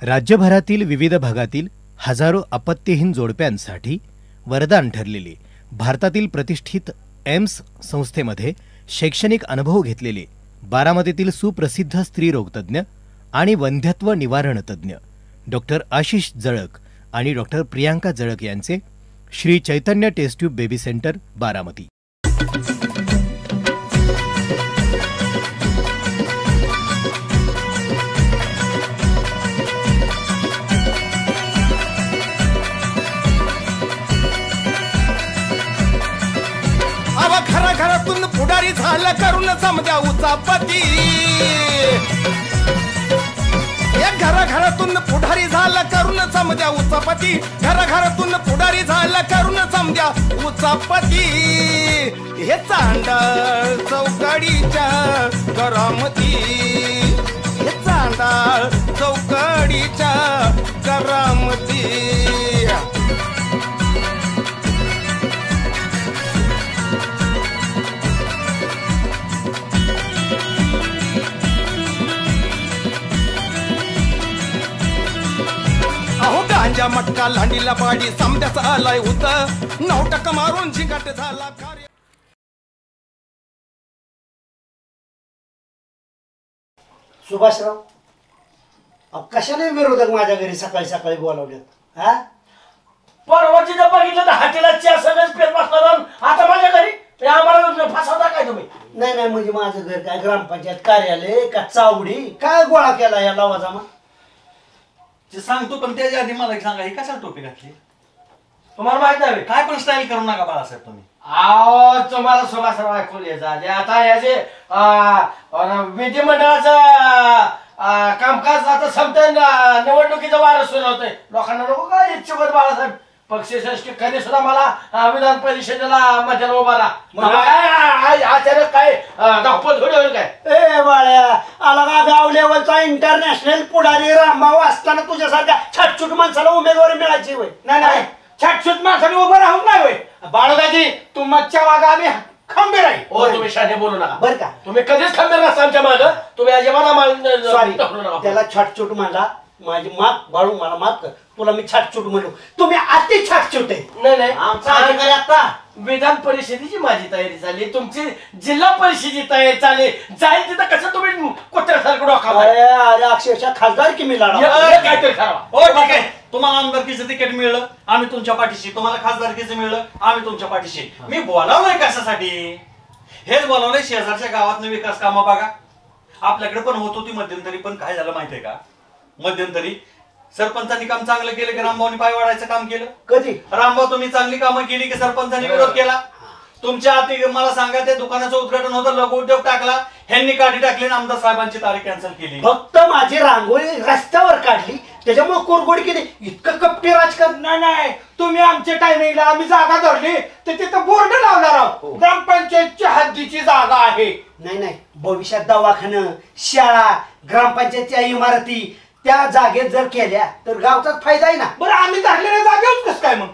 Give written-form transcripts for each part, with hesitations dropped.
राज्यभरातील विविध भागातील हजारो अपत्यहीन जोडप्यांसाठी वरदान ठरलेले भारतातील प्रतिष्ठित एम्स संस्थेमध्ये शैक्षणिक अनुभव घेतलेले बारामतीतील सुप्रसिद्ध स्त्रीरोगतज्ञ आणि वंध्यत्व निवारण तज्ञ डॉक्टर आशिष जळक आणि डॉक्टर प्रियांका जळक यांचे Shri Chaitanya test tube baby centre Baramati. घरातून पुढारी झालं करून समजा उचापती, घरातून पुढारी झालं करून समजा उचापती, घरातून पुढारी झालं करून समजा उचापती। हे चांडाळ चौकडीच्या करामती, हे चांडाळ चौकडीच्या करामती। गांजा मटका लांडीला पाडी समद्याचा आलाय होत, 9% मारून झिंगाट झाला कार्य। सुभाषराव कशाने विरोधक माझ्या घरी सकाळी सकाळी बोलावलेत? हा परवाची जर बघितलं तर हातीला चहा सगळंच पेट बसला, आता माझ्या घरी आम्हाला फसवता काय तुम्ही? नाही म्हणजे माझं घर काय ग्रामपंचायत कार्यालय का चावडी काय गोळा केला या लवाजामा? सांगतो पण त्याच्या आधी मला सांगा, ही कशाला टोपी घातली? तुम्हाला माहित नाही काय? पण स्टाईल करू नका बाळासाहेब तुम्ही। अहो तुम्हाला सुभाषराव ऐकून यायचं आता याचे विधिमंडळाचं कामकाज आता संपतंय, निवडणुकीचं वारं सुरू होतंय, लोकांना नको काय इच्छुक बाळासाहेब पक्षश्रेष्ठी कधी सुद्धा मला विधान परिषदेला मध्याला उभा राहा अचानक काय धावपळ थोडी होईल काय? ए बाळ्या आला का गाव लेवलचा इंटरनॅशनल पुढारी रामभाऊ असताना तुझ्यासारख्या छटछूट माणसाला उमेदवारी मिळायची होय? नाही छटछूट माणसाने उभं राहून नाही होय बाळूदाजी, तुमच्या मागं आम्ही खंबीर आहे। हो तुम्ही शाने बोलू नका बरं का? तुम्ही कधीच खंबीर नसता आमच्या मागं, तुम्ही अजिबात सॉरी त्याला छटछूट म्हणला, माझी माफ बाळू मला माफ कर, तुला मी छटछूट म्हणलो, तुम्ही अति छटछूट आहे। नाही आमचा अधिकारी आता विधान परिषदेची माझी तयारी झाली, तुमची जिल्हा परिषदेची तयारी चालली, जाईल तिथं कसं तुम्ही कुत्र्यासारखं डोका? अरे अक्षरशः खासदार की मी लढा काहीतरी ठरवा। हो ठीक आहे, तुम्हाला आमदारकीचं तिकीट मिळलं आम्ही तुमच्या पाठीशी, तुम्हाला खासदारकीचं मिळलं आम्ही तुमच्या पाठीशी। मी बोलावलंय कशासाठी? हेच बोलावलंय शेजारच्या गावातनं विकास कामं बघा। आपल्याकडे पण होत होती मध्यंतरी, पण काय झालं माहितीये का? मध्यंतरी सरपंचांनी काम चांगलं केलं की रामभाऊनी पाय वाढायचं काम केलं? कधी? रामभाऊ तुम्ही चांगली कामं केली की सरपंचांनी विरोध केला? तुमच्या हाती मला सांगा, त्या दुकानाचं उद्घाटन होतं, लघु उद्योग टाकला, ह्यांनी काढी टाकली आणि आमदार साहेबांची तारीख कॅन्सल केली। फक्त माझी रांगोळी रस्त्यावर काढली त्याच्यामुळे कुरगोडी केली, इतकं कपटी राजकारण नाही तुम्ही आमच्या टायमिंगला आम्ही जागा धरली तर तिथं बोर्ड लावणार आहोत, ग्रामपंचायतच्या हद्दीची जागा आहे। नाही भविष्यात दवाखानं शाळा ग्रामपंचायतच्या इमारती त्या जागेत जर केल्या तर गावचाच फायदा आहे ना। बरं आम्ही धरलेल्या जागेवर कसं काय मग?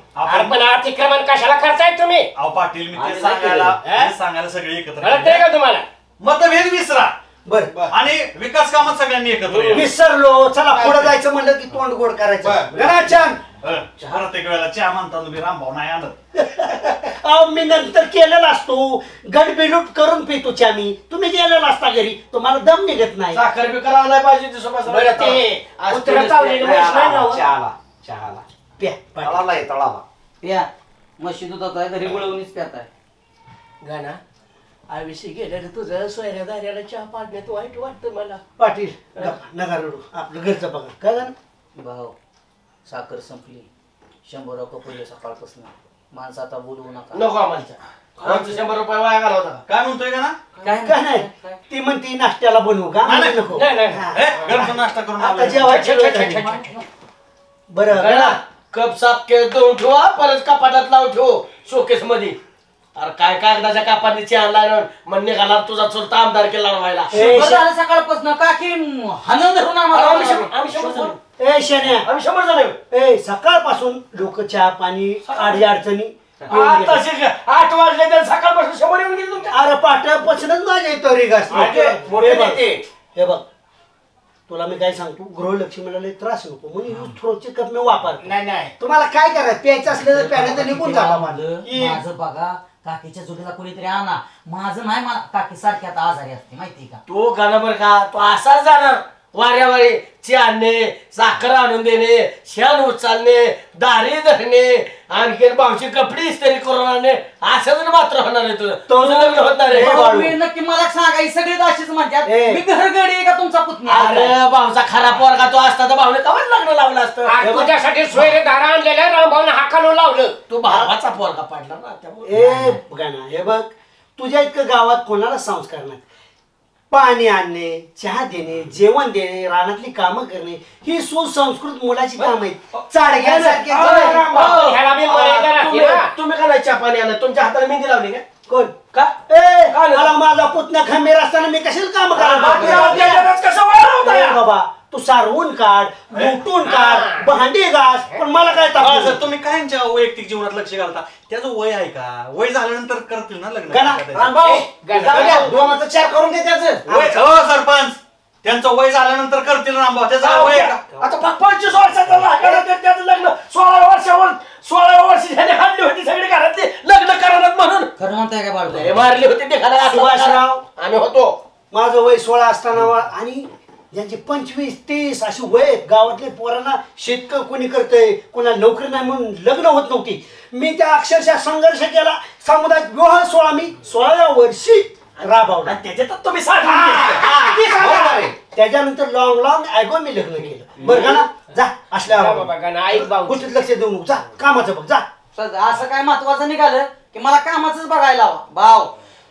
पण अतिक्रमण कशाला करताय तुम्ही? अहो पाटील मी ते सांगायला सगळे एकत्र का तुम्हाला मतभेद विसरा बरं आणि विकास कामात सगळ्यांनी एकत्र विसरलो, चला पुढे जायचं म्हणलं की तोंड गोड करायचं। गणाचन प्रत्येक वेळेला चहा म्हणता तुम्ही, रामभाऊ नाही आणत। अहो मी नंतर केलेला असतो, गडबिलूट करून पितो चहा मी, तुम्ही गेलेला असता घरी, तुम्हाला दम निघत नाही। साखर बिकर आणाय पाहिजे प्या म्हशी दुधात घरी बुळवणीच प्याताय। गाणा आयुष्य गेलं तुझं सोयऱ्यादाऱ्याला चहा पाडण्यात वाईट वाटतं मला। पाटील नका रडू, आपलं घरचं बघा काय झालं? भाऊ साखर संपली, 100 रुपये सकाळपासून, माणसं आता बोलवू नका। नको आम्हाला 100 रुपये वाया घालवता का? काय म्हणतोय का ना? काय नाही ती म्हणती नाश्त्याला बनवू का? नको घरचा नाश्ता करून आता जेवायचं। बरं कप साफ केलं ठेवा, परत कपाटात लावून ठेव शोकेस मध्ये। अरे काय कागदाच्या कापाने चहा लावून मन निघाला तुझा चुलता आमदार केला लढवायला। सकाळपासून काकी हाणून धरून आम्हाला ए शेण्या आम्ही 100 जण ए सकाळपासून लोक चहा पाणी आडी अडचणी 8 वाजले तर सकाळपासून 100 येऊन गेले तुमच्या। अरे पाट्यापासूनच माझ्या इथं रिगास हे बघ तुला मी काय सांगतो गृहलक्ष्मीला लय त्रास नको म्हणून यूज थ्रोचे कप मी वापरतो. नाही तुम्हाला काय करायचं प्यायचं असलं तर प्यायला तर निघून जा बाबा. माझं बघा काकीच्या जोडीला कोणीतरी आणा. माझं नाही, मला काकी सारखी आता आजारी असते माहिती का. तो गाणं का तो असाच जाणार वाऱ्यावारी चहा आणणे, साखर आणून देणे, शेण उचलणे, दारी धरणे, आणखी भाऊची कपडे इस्त्री करून आणणे, असंच मात्र होणार आहे तुझं. तुझं लग्न होणार आहे. मी नक्की मला सांगा, ही सगळी अशीच म्हणतात. मी घरगडी आहे का तुमचा पुतणी? अरे भाऊचा खरा पोरगा तो असता तर भाऊने कवाच लग्न लावलं असतं. तुझ्यासाठी सोयरे दारा आणलेल्या रामभाऊने हाकानं लावलं. तू भावाचा पोरगा पाडला ना त्यामुळे. ए गाणं हे बघ, तुझ्या इतकं गावात कोणाला संस्कार नाही. पाणी आणणे, चहा देणे, जेवण देणे, रानातली कामं करणे ही सुसंस्कृत मुलाची काम आहेत. चाडग्यासारखे ह्याला बी मर्यादा राहते ना. तुम्ही का नाही चहा पाणी आणलं? तुमच्या हाताला मेहंदी लावली का? कोण का मला माझा पुतण्या खंबीर असताना मी कशाला काम कसं वाढवताय? बाबा तू सारवून काढ, लुटून काढ, भांडी घास, पण मला काय ताप. तुम्ही कायच्या वैयक्तिक जीवनात लक्ष घालता? त्याचं वय आहे का? वय झाल्यानंतर करतील ना लग्न. दोनाचा चार करून दे त्याचं. वय सरपंच त्यांचं वय झाल्यानंतर करतील रामभाऊ. त्याचं वय आहे का? आता 25 वर्षाचं त्याचं लग्न 16 वर्षी त्याने हाणली होती सगळी घरातली लग्न करणार म्हणून. खरं म्हणताय का बाळू? मारली होती ते घराला. सुभाषराव आम्ही होतो. माझं वय 16 असताना आणि ज्यांचे 25-30 अशी वय आहेत गावातले पोरांना शेतकरी कोणी करतंय, कोणाला नोकरी नाही म्हणून लग्न होत नव्हती. मी त्या अक्षरशः संघर्ष केला. सामुदायिक विवाह सोहळा मी 16व्या वर्षी राबवला. त्याच्यातच तुम्ही साथ. त्याच्यानंतर लॉंग ॲगो मी लग्न केलं. बरं का ना, जा असल्या ऐक भाऊ, गोष्टीत लक्ष देऊ नको. जा कामाचं बघ, जा. असं काय महत्वाचं निघालं की मला कामाचंच बघायला हवं. भाव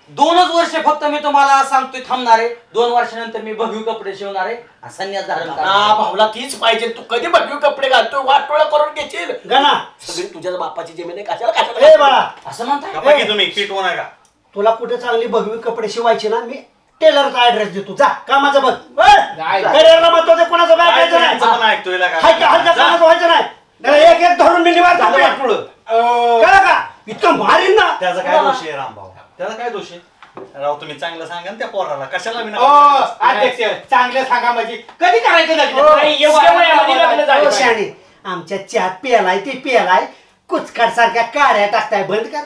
2च वर्ष फक्त मी तुम्हाला सांगतोय थांबणार आहे. 2 वर्षानंतर मी भगवी कपडे शिवणार आहे, संन्यास धारण करणार. भाऊला तीच पाहिजे. तू कधी भगवी कपडे घालतोय? वाटोळा करून घेशील. गाना सगळी तुझ्या बापाची जमीन आहे. कशाला ए बाळा, असं म्हणताय? गप्पा की तुम्ही किटवू नका. तुला कुठे चांगली भगवी कपडे शिवायचे ना, मी टेलरचा ऍड्रेस देतो. जा कामाचं बघ. करिअरला महत्व कोणाचं बायकायचं नाही. पण ऐकतोय हलक्या कामाचं व्हायचं नाही. एक धरून मी निवार कळलं का? इतकं मारीन ना. त्याचा काय दोष आहे रामभाऊ? त्याचा काय दोष आहे? राव तुम्ही चांगलं सांगा ना त्या पोराला. कशाला अध्यक्ष चांगलं सांगा म्हणजे कधी करायचं लग्न? शाणे आमच्या चहात पियालाय ते पियालाय कुचकाट सारख्या काड्या टाकताय. बंद कर.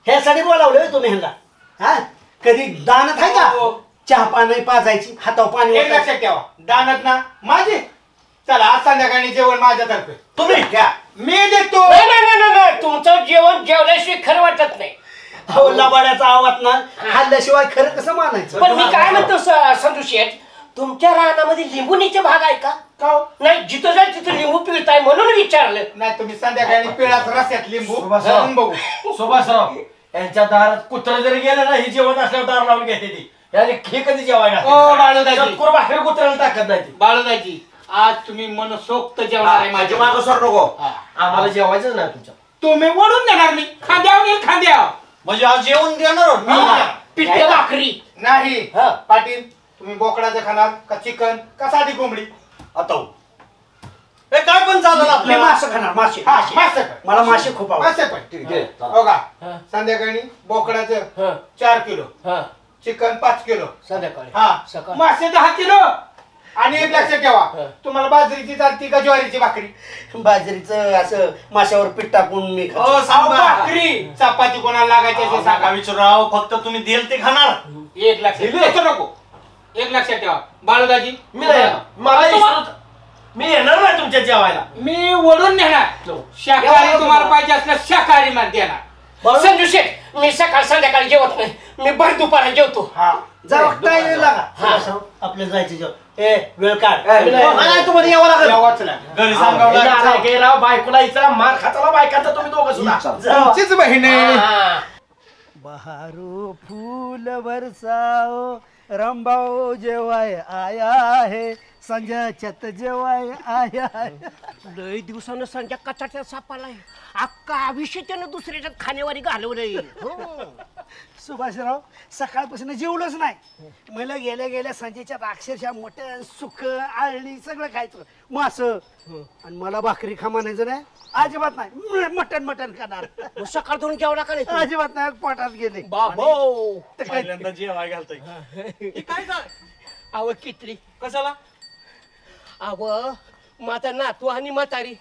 ह्यासाठी बोलावलं तुम्ही ह्यांना. हा कधी दानत आहे का? चहा पाणी पाजायची, हातावर पाणी एक लक्षात ठेवा, दानत ना माझे. चला आज संध्याकाळी जेवण माझ्यातर्फे तुम्ही घ्या. मी देतो. नाही, तुमचं जेवण जेवल्याशिवाय खरं वाटत नाही. अहो लबाड्याचा आवाज ना खाल्ल्याशिवाय खरं कसं मानायचं? पण मी काय म्हणतो संतू शेठ, तुमच्या रानामध्ये लिंबुनीचे भाग आहे का? नाही, जिथं जाईल तिथं लिंबू पिळताय म्हणून विचारलं. नाही तुम्ही संध्याकाळी पिळाच रस्त्यात लिंबू घालून बघू. सुभाषराव यांच्या दारात कुत्र जरी गेलं ना, ही जेवण असल्यावर दार लावून घेते ती. याने हे कधी जेवायला बाहेर कुत्र्याला टाकत नाही. बाळूदाजी, आज तुम्ही मनसोक्त जेवणार आहे. माझी मागं सर नको. आम्हाला जेवायचंच नाही तुमच्या. तुम्ही ओढून देणार मी खांद्यावर. म्हणजे आज जेवण देणार पिठलं भाकरी नाही. पाटील तुम्ही बोकडाचं खाणार का चिकन का साधी कोंबडी? आता हे काय पण चाललं मी आपल्याला. मासे खाणार. मासे मला मासे खूप आवडतात. हो का? संध्याकाळी बोकडाचं 4 किलो, चिकन 5 किलो संध्याकाळी. हा, मासे 10 किलो. आणि एक लक्षात ठेवा, तुम्हाला बाजरीची चालती का ज्वारीची भाकरी? बाजरीचं असं माशावर पीठ टाकून मी खातो. हो सांगा. भाकरी चपाती कोणाला लागायची ते सांगा. विचाराव फक्त तुम्ही देल ते खाणार. एक लक्षात नको. एक लक्षात ठेवा बाळूदाजी, मी येणार नाही तुमच्या जेवायला. मी वळून नेणार. शाकाहारी तुम्हाला पाहिजे असल्या शाकाहारी मध्ये देणार. संजू शेठ, मी सकाळ संध्याकाळी जेवत नाही. मी भर दुपारा जेवतो. जरा टाइम लागा. आपलं जायचं जेवण. ए वेळ काढ. तुम्हाला यावं लागेल. घरी सांगावं बायकोला इचा मार खाताला बायकाचा तुम्ही दोघं सुद्धा बहीण. बहारो फूल बरसाओ रंबाओ जेवाय आया है संजय चत जेवाय आया है. लय दिवसानं संध्या कचाट्या सापालाय. अक्का आयुष्य त्यानं दुसऱ्याच्या खाण्यावारी घालवलंय. सुभाषराव सकाळपासून जेवलोच नाही. मला गेल्या गेल्या संजयच्या अक्षरशः मटण सुक आळणी सगळं खायचं, मास. आणि मला भाकरी खा म्हणायचं नाही. अजिबात नाही. मटण खाणार. सकाळतून जेवला का नाही? अजिबात नाही. पोटात गेले. बाबो पहिल्यांदा जेवाय घालतोय. काय अव कितली कशाला? अव माझा नातू आणि म्हातारी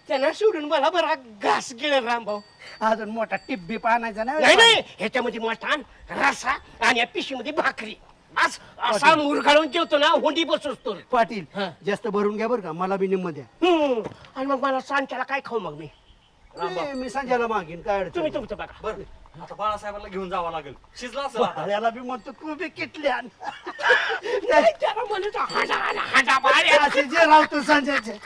त्यांना सोडून मला बरा घास गिळेल रामभाऊ. अजून मोठा टिब्बी पाहण्याचा नाही नाही ह्याच्यामध्ये मटण रसा आणि या पिशीमध्ये भाकरी बस असा मुरगाळून जेवतो ना हुंडी बसोस तो. पाटील हा. जास्त भरून घ्या बरं का, मला बी निम्म द्या. आणि मग मला सांच्याला काय खाऊ मग मी. मी संजयला मागीन काय अडचण तुम्ही नाही. तुमचं बघा. बरं आता बाळासाहेबाला घेऊन जावं लागेल. शिजला असेल आता. याला बी म्हणतो तू बी किटली आण. नाही, त्याला म्हणत हांडा हांडा हांडा बाहेर. असे जे राहतो संजयचे.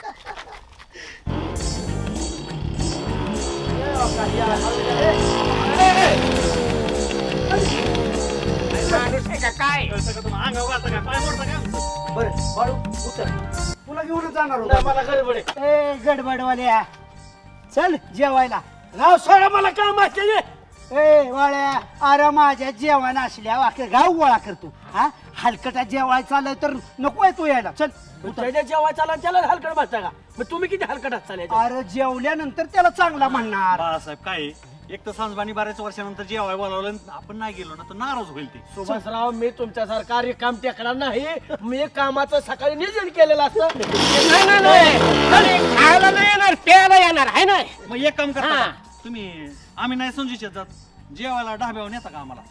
माणूस आहे का काय. कळतं का तुम्हाला? अंगावर घालता का? पाय मोडता का? बरं बाळू उतर, तुला घेऊनच जाणार नाही, होतो. मला गडबड आहे. ए गडबडवाल्या चल जेवायला. राव सोडा मला काम असते. ए वाळ्या, अरे माझ्या जेवण असल्या वाक्य गाव गोळा करतो. हा हलकटा जेवाय चालय तर नकोय तू यायला. चल उतर. त्याच्या जेवायचा त्याला हलकट बसता का. मग तुम्ही किती हलकटात चालायचं. अरे जेवल्यानंतर त्याला चांगला म्हणणार. बाळासाहेब काय आहे? एक तर सांजबानी बऱ्याच वर्षानंतर जेवाय बोलावलं आणि आपण नाही गेलो ना तर नाराज होईल ते. सुभाषराव मी तुमच्यासारखा रिकाम टेकडा नाही. मी कामाचं सकाळी नियोजन केलेलं असतं. नाही खायला नाही येणार प्यायला येणार आहे ना. मग एक काम करा हा. तुम्ही, आम्ही नाही समजूचे जात, जेवायला ढाब्यावर नेता का आम्हाला?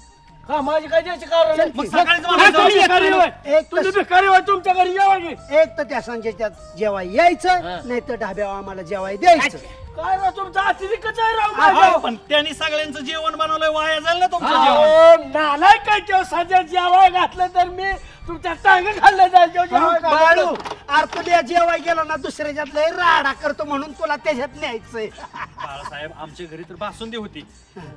हा माझी काय द्यायची कारण नाही. मग सकाळीच हा, मला तुम्ही जाऊ. भिकारी होय. एक तुम्ही तस- भिकारी होय, तुमच्या घरी जेवा की. एक तर त्या संजयच्या जेवाय यायचं, हा. नाही तर ढाब्यावर आम्हाला जेवाय द्यायचं. काय राव तुमचा अतिरिक्तच आहे राव हा, माझं. पण त्यांनी सगळ्यांचं जेवण बनवलंय, वाया जाईल ना तुमचं जेवण. अहो, नालायक काय तेव्हा सध्या जेवाय घातलं तर मी तुमच्या टांग खाल्लं जाईल जेवाय बाळू घातलं. अरे तुला जेवाय गेला ना दुसऱ्याच्यात लय राडा करतो म्हणून तुला त्याच्यात न्यायचंय. बाळासाहेब आमच्या घरी तर बासुंदी होती,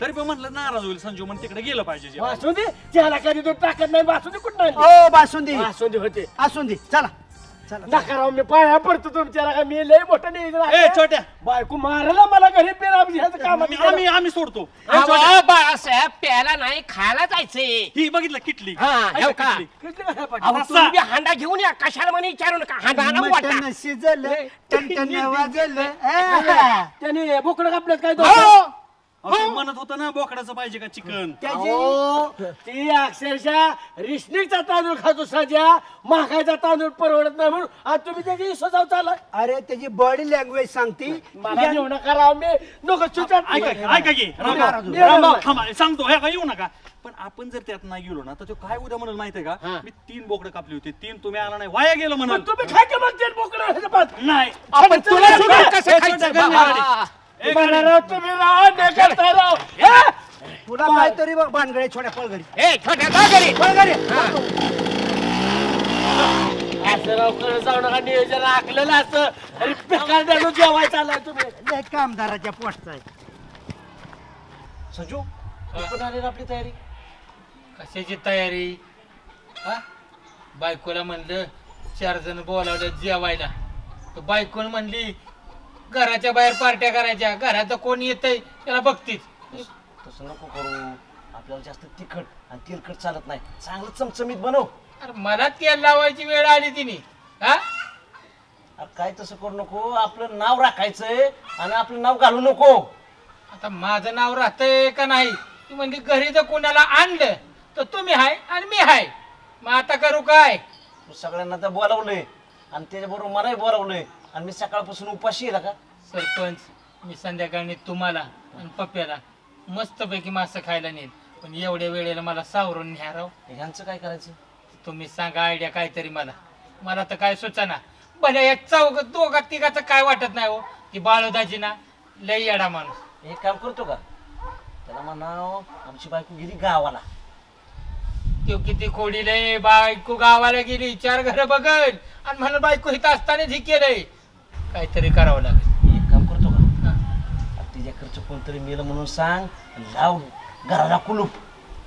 तरी पण म्हटलं नाराज होईल संजू, म्हणून तिकडे गेलं पाहिजे जेवण. वासुंदी त्याला कधी तो टाकत नाही. वासुंदी कुठं आणली? ओ बासुंदी वासुंदी होते. असून दे चला चला. नका राव मी पाया पडतो तुमच्याला का मी लय मोठं नाही. ए छोट्या, बायको मारायला मला घरी पेराब ह्याचं काम आम्ही सोडतो. ए, छोट्या, बाळासाहेब प्यायला नाही खायला जायचंय. ही बघितलं किटली. हा ऐका हो का? किटली. अहो, तुम्ही बी हांडा घेऊन या कशाला म्हणे विचारू नका. हांडा आणा वाटा. मटण शिजलं टणटण वाजलं. त्याने बोकडं कापलं काय अहो, ते म्हणत होतं ना बोकडाचं पाहिजे का चिकन. ती अक्षरशः रिशनिकचा तांदूळ खातो सध्या. महागाईचा तांदूळ परवडत नाही म्हणून आज तुम्ही त्याची सजाव चालला. अरे त्याची बॉडी लँग्वेज सांगते. मला घेऊ नका राव मी नको सुचत. ऐका की नाराज होईल. रामभाऊ, थांबा, सांगतो हे का येऊ नका. पण आपण जर त्यात नाही गेलो ना तर तो काय उद्या म्हणून माहितीये का, हा. मी 3 बोकडं कापली होती, 3 तुम्ही आला नाही, वाया गेलं म्हणून. तुम्ही खायचं मग ते बोकडं नाही आपण तुला सुद्धा कसं ए, खायचं छोट्या, बघा. ए, मला राव तुम्ही राव न करता राव. तुला काहीतरी बघ भानगडे छोट्या पळ घरी. ए छोट्या जा घरी. पळ घरी. असं राव करत जाऊ नका. नियोजन आखलेलं असं अरे बेकार द्यायला जेवायचं आलाय तुम्ही. लय कामदाराच्या पोटचा आहे. संजू कुठं आली रे आपली तयारी? कशाची तयारी हा? बायकोला म्हणलं 4 जण बोलावलं जेवायला, तर बायकोन म्हणली घराच्या बाहेर पार्ट्या करायच्या, घरात कोण येतंय त्याला बघतीच. तसं नको करू, आपल्याला जास्त तिखट आणि तेलकट चालत नाही. चांगलं चमचमीत बनव. अरे मला तेल लावायची वेळ आली तिने हा. अरे काय तसं करू नको, आपलं नाव राखायचंय आणि आपलं नाव घालू नको. आता माझं नाव राहतंय का नाही. ती म्हणली घरी जर कोणाला आणलं तर तुम्ही हाय आणि मी हाय, मग आता करू काय. तू सगळ्यांना तर बोलावलंय आणि त्याच्याबरोबर मलाही बोलावलंय आणि मी सकाळपासून उपाशी आहे का. सरपंच मी संध्याकाळी तुम्हाला आणि पप्प्याला मस्तपैकी मासं खायला नेईल, पण एवढ्या वेळेला मला सावरून न्या राव. ह्यांचं काय करायचं? तुम्ही सांगा आयडिया काहीतरी. मला तर काय सुचना. भले या दोघा तिघाचं काय वाटत नाही हो. ती बाळोदाची ना लई येडा माणूस. एक काम करतो का, त्याला म्हणाव आमची बायको गेली गावाला. तो किती खोडीले, बायको गावाला गेली 4 घरं बघल आणि म्हणून बायको इथं असतानाच हे केलंय. काहीतरी करावं लागेल. एक काम करतो का, तिच्याकडचं कोणतरी मेलं म्हणून सांग, लाव घराला कुलूप